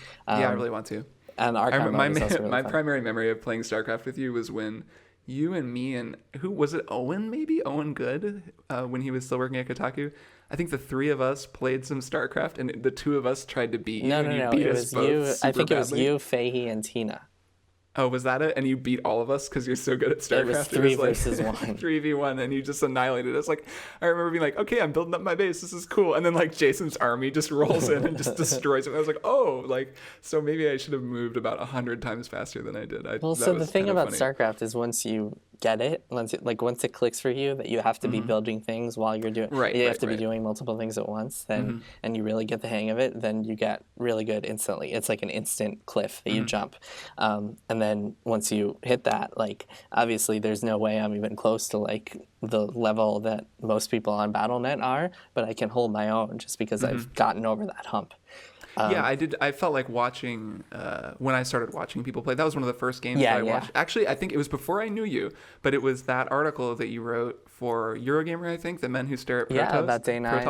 Yeah, I really want to. And our my primary memory of playing StarCraft with you was when you and me and who was it? Owen, maybe Owen Good, when he was still working at Kotaku. I think the three of us played some StarCraft, and the two of us tried to beat you. No. Beat It us was you. both I think it was badly. you, Fahey, and Tina. Oh, was that it? And you beat all of us because you're so good at StarCraft. It was 3 versus 1. 3v1, and you just annihilated us. Like, I remember being like, okay, I'm building up my base. This is cool. And then like Jason's army just rolls in and just destroys it. I was like, oh, like, so maybe I should have moved about 100 times faster than I did. Well, so the thing about StarCraft is once you get it, once it clicks for you that you have to be building things while you're doing, you have to be doing multiple things at once, then and you really get the hang of it, then you get really good instantly. It's like an instant cliff that you jump, and then once you hit that, like, obviously there's no way I'm even close to like the level that most people on BattleNet are, but I can hold my own just because I've gotten over that hump. Yeah, I did. I felt like watching when I started watching people play. That was one of the first games that I watched. Actually, I think it was before I knew you, but it was that article that you wrote for Eurogamer. I think The Men Who Stare at Protoss. Yeah, about Day 9.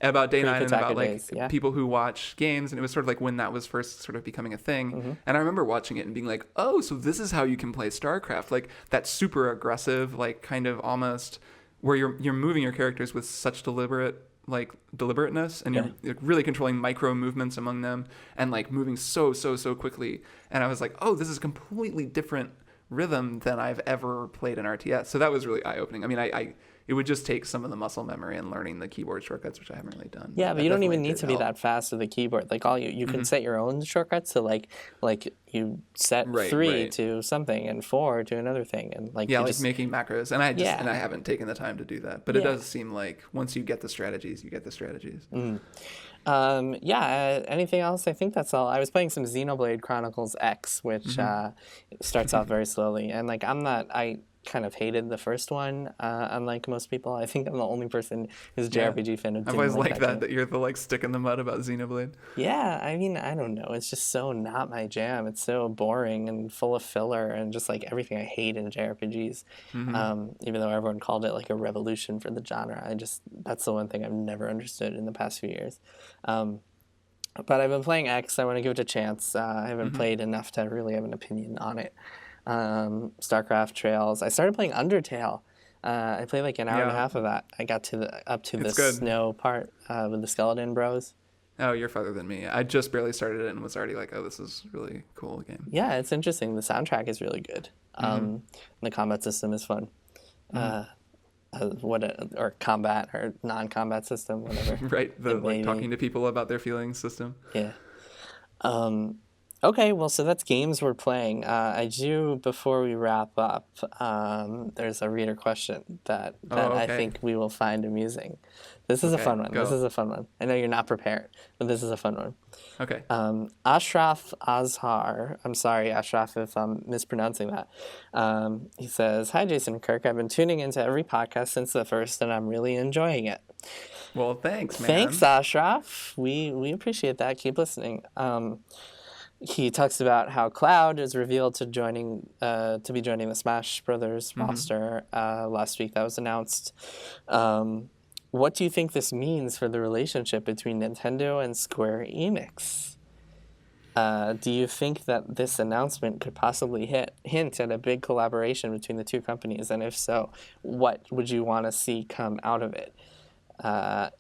About Day 9 and about like days, people who watch games, and it was sort of like when that was first sort of becoming a thing. And I remember watching it and being like, oh, so this is how you can play StarCraft, like that super aggressive, like kind of almost where you're moving your characters with such deliberateness, and you're really controlling micro movements among them and like moving so quickly. And I was like, oh, this is a completely different rhythm than I've ever played in RTS. So that was really eye-opening. I mean, it would just take some of the muscle memory and learning the keyboard shortcuts, which I haven't really done. Yeah, but you don't even need to be that fast with the keyboard. Like you can set your own shortcuts to like you set 3 to something and 4 to another thing, and like like making macros. And I haven't taken the time to do that. But it does seem like once you get the strategies, you get the strategies. Anything else? I think that's all. I was playing some Xenoblade Chronicles X, which starts off very slowly, and like I kind of hated the first one, unlike most people. I think I'm the only person who's a JRPG fan who didn't I've always like that you're the like stick in the mud about Xenoblade. Yeah, I mean, I don't know. It's just so not my jam. It's so boring and full of filler and just like everything I hate in JRPGs. Even though everyone called it like a revolution for the genre, that's the one thing I've never understood in the past few years. But I've been playing X. I want to give it a chance. I haven't played enough to really have an opinion on it. StarCraft Trails. I started playing Undertale. I played like an hour and a half of that. I got up to the snow part with the Skeleton Bros. Oh, you're farther than me. I just barely started it and was already like, oh, this is really cool game. Yeah, it's interesting. The soundtrack is really good. The combat system is fun. Or combat or non-combat system, whatever. Right, the like talking to people about their feelings system. Yeah. Okay, well, so that's games we're playing. Before we wrap up, there's a reader question that I think we will find amusing. This is a fun one. This is a fun one. I know you're not prepared, but this is a fun one. Okay. Ashraf Azhar, I'm sorry, Ashraf, if I'm mispronouncing that. He says, "Hi, Jason and Kirk. I've been tuning into every podcast since the first, and I'm really enjoying it." Well, thanks, man. Thanks, Ashraf. We appreciate that. Keep listening. he talks about how Cloud is revealed to be joining the Smash Brothers roster last week. That was announced. What do you think this means for the relationship between Nintendo and Square Enix? Do you think that this announcement could possibly hint at a big collaboration between the two companies? And if so, what would you want to see come out of it?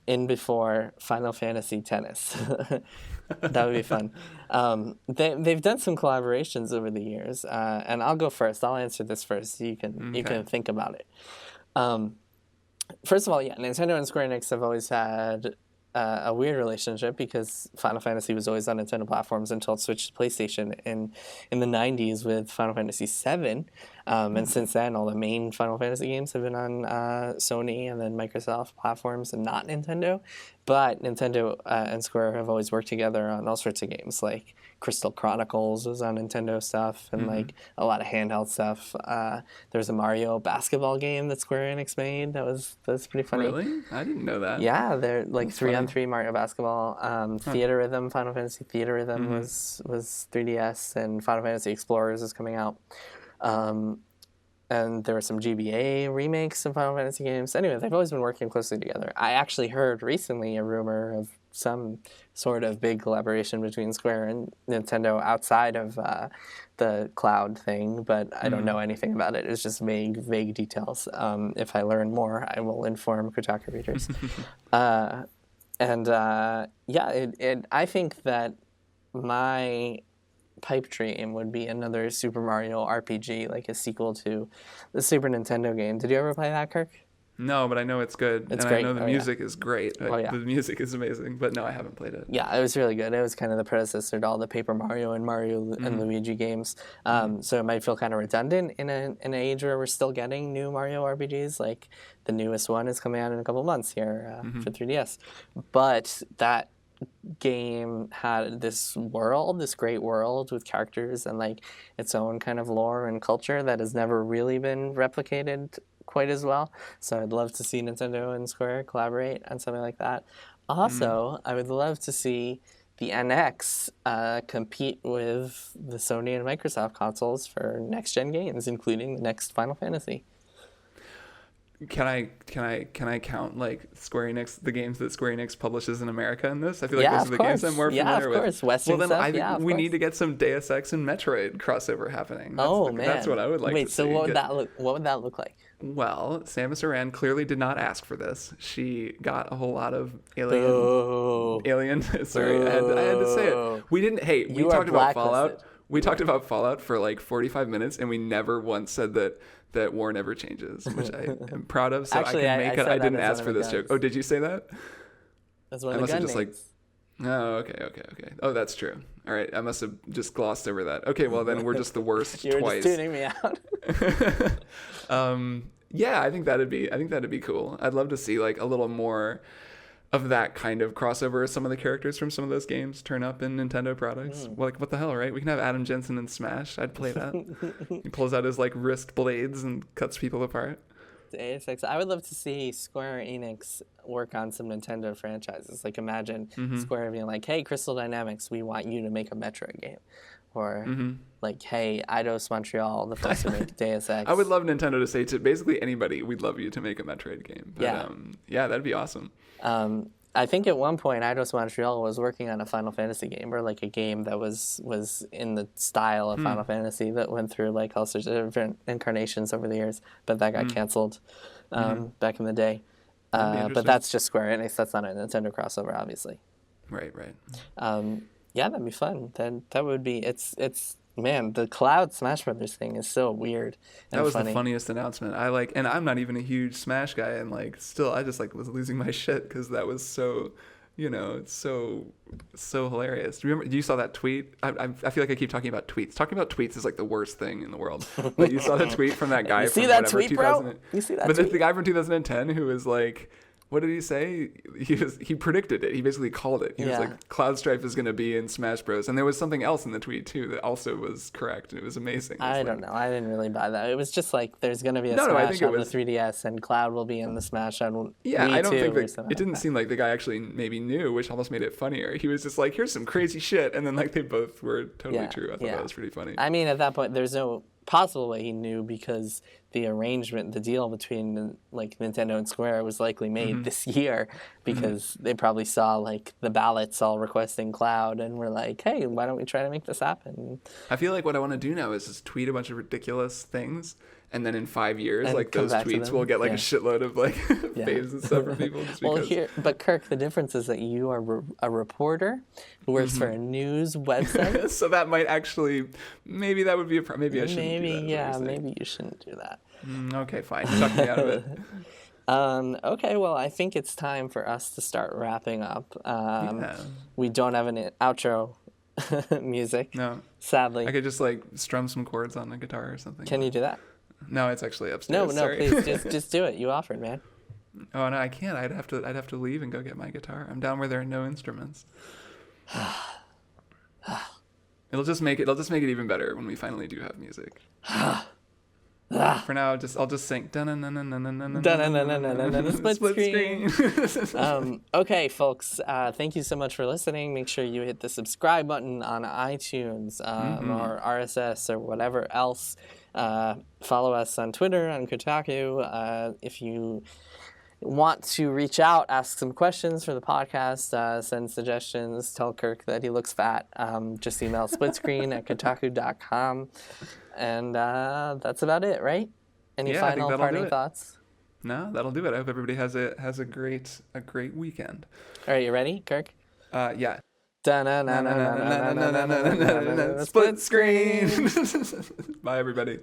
In before Final Fantasy Tennis. That would be fun. They've done some collaborations over the years, and I'll go first. I'll answer this first. So you can think about it. First of all, yeah, Nintendo and Square Enix have always had a weird relationship because Final Fantasy was always on Nintendo platforms until it switched to PlayStation in the 90s with Final Fantasy VII. And since then, all the main Final Fantasy games have been on Sony and then Microsoft platforms and not Nintendo. But Nintendo and Square have always worked together on all sorts of games, like Crystal Chronicles was on Nintendo stuff, and like a lot of handheld stuff. There's a Mario basketball game that Square Enix made that's pretty funny. Really? I didn't know that. Yeah, they're like 3-on-3 Mario basketball. Theater Rhythm, Final Fantasy Theater Rhythm was 3DS, and Final Fantasy Explorers is coming out. And there were some GBA remakes of Final Fantasy games. Anyway, they've always been working closely together. I actually heard recently a rumor of some sort of big collaboration between Square and Nintendo outside of the cloud thing, but I don't know anything about it. It's just vague details. If I learn more, I will inform Kotaku readers. I think that my pipe dream would be another Super Mario RPG, like a sequel to the Super Nintendo game. Did you ever play that, Kirk? No, but I know it's good. It's and great. I know the music is great. Yeah. The music is amazing, but no, I haven't played it. Yeah, it was really good. It was kind of the predecessor to all the Paper Mario and Mario and Luigi games. So it might feel kind of redundant in an age where we're still getting new Mario RPGs. Like the newest one is coming out in a couple months here for 3DS. But that game had this great world with characters and like its own kind of lore and culture that has never really been replicated quite as well. So I'd love to see Nintendo and Square collaborate on something like that. Also, I would love to see the NX compete with the Sony and Microsoft consoles for next-gen games, including the next Final Fantasy. Can I count like Square Enix, the games that Square Enix publishes in America in this? I feel like those are the games I'm more familiar with. Yeah, of course. Western well, then stuff, I think we need to get some Deus Ex and Metroid crossover happening. Man. That's what I would like to see. Wait, so what would that look like? Well, Samus Aran clearly did not ask for this. She got a whole lot of alien. Sorry, I had to say it. We didn't. Hey, we talked about Fallout. We talked about Fallout for like 45 minutes, and we never once said that war never changes, which I am proud of. So Actually, I can make it. I didn't ask for this joke. Oh, did you say that? That's one of the gun names. Oh, okay. Oh, that's true. All right, I must have just glossed over that. Okay, well then we're just the worst you were twice. Just tuning me out. Yeah, I think that'd be cool. I'd love to see like a little more of that kind of crossover. Some of the characters from some of those games turn up in Nintendo products. Like, what the hell, right? We can have Adam Jensen in Smash. I'd play that. He pulls out his like wrist blades and cuts people apart. Deus Ex. I would love to see Square Enix work on some Nintendo franchises. Like, imagine Square being like, "Hey, Crystal Dynamics, we want you to make a Metroid game," or like, "Hey, Eidos Montreal, the folks who make Deus Ex." I would love Nintendo to say to basically anybody, "We'd love you to make a Metroid game." But, yeah, that'd be awesome. I think at one point Eidos Montreal was working on a Final Fantasy game, or like a game that was in the style of Final Fantasy that went through like all sorts of different incarnations over the years, but that got canceled back in the day. But that's just Square Enix. That's not a Nintendo crossover, obviously. Right. Yeah, that'd be fun. That would be. It's man, the Cloud Smash Brothers thing is so weird and that was funny. The funniest announcement. And I'm not even a huge Smash guy, and like still I just like was losing my shit because that was so, it's so hilarious. Do you saw that tweet? I feel like I keep talking about tweets. Talking about tweets is like the worst thing in the world. But you saw the tweet from that guy. You see from that whatever, tweet, bro? You see that? But tweet? the guy from 2010 who was like, what did he say? He predicted it. He basically called it. He was like, Cloud Strife is going to be in Smash Bros. And there was something else in the tweet too that also was correct, and it was amazing. I don't know. I didn't really buy that. It was just like there's going to be a Smash on the 3DS, and Cloud will be in the Smash on Wii I don't think it didn't seem like the guy actually maybe knew, which almost made it funnier. He was just like, here's some crazy shit, and then like they both were totally true. I thought that was pretty funny. I mean, at that point, there's no possible way he knew, because the arrangement, the deal between like Nintendo and Square was likely made this year, because they probably saw like the ballots all requesting Cloud and were like, hey, why don't we try to make this happen? I feel like what I want to do now is just tweet a bunch of ridiculous things, and then in 5 years, And like come those back to tweets them. will get like a shitload of like faves and stuff from people. Just Well, because. but Kirk, the difference is that you are a reporter who works for a news website. So that might actually, maybe that would be maybe I shouldn't do that. Maybe you shouldn't do that. Okay, fine. Talk me out of it. Okay, well, I think it's time for us to start wrapping up. We don't have an outro music. No. Sadly. I could just like strum some chords on a guitar or something. Can you do that? No, it's actually upstairs. No, Sorry. please, just do it. You offered, man. Oh no, I can't. I'd have to leave and go get my guitar. I'm down where there are no instruments. It'll just make it even better when we finally do have music. For now, I'll just sing. Split screen. Okay, folks. Thank you so much for listening. Make sure you hit the subscribe button on iTunes or RSS or whatever else. Follow us on Twitter, on Kotaku. If you want to reach out, ask some questions for the podcast, send suggestions, tell Kirk that he looks fat, just email splitscreen@kotaku.com. And that's about it, right? Any final parting thoughts? No, that'll do it. I hope everybody has a great weekend. All right, you ready, Kirk? Yeah. Split screen. Bye, everybody.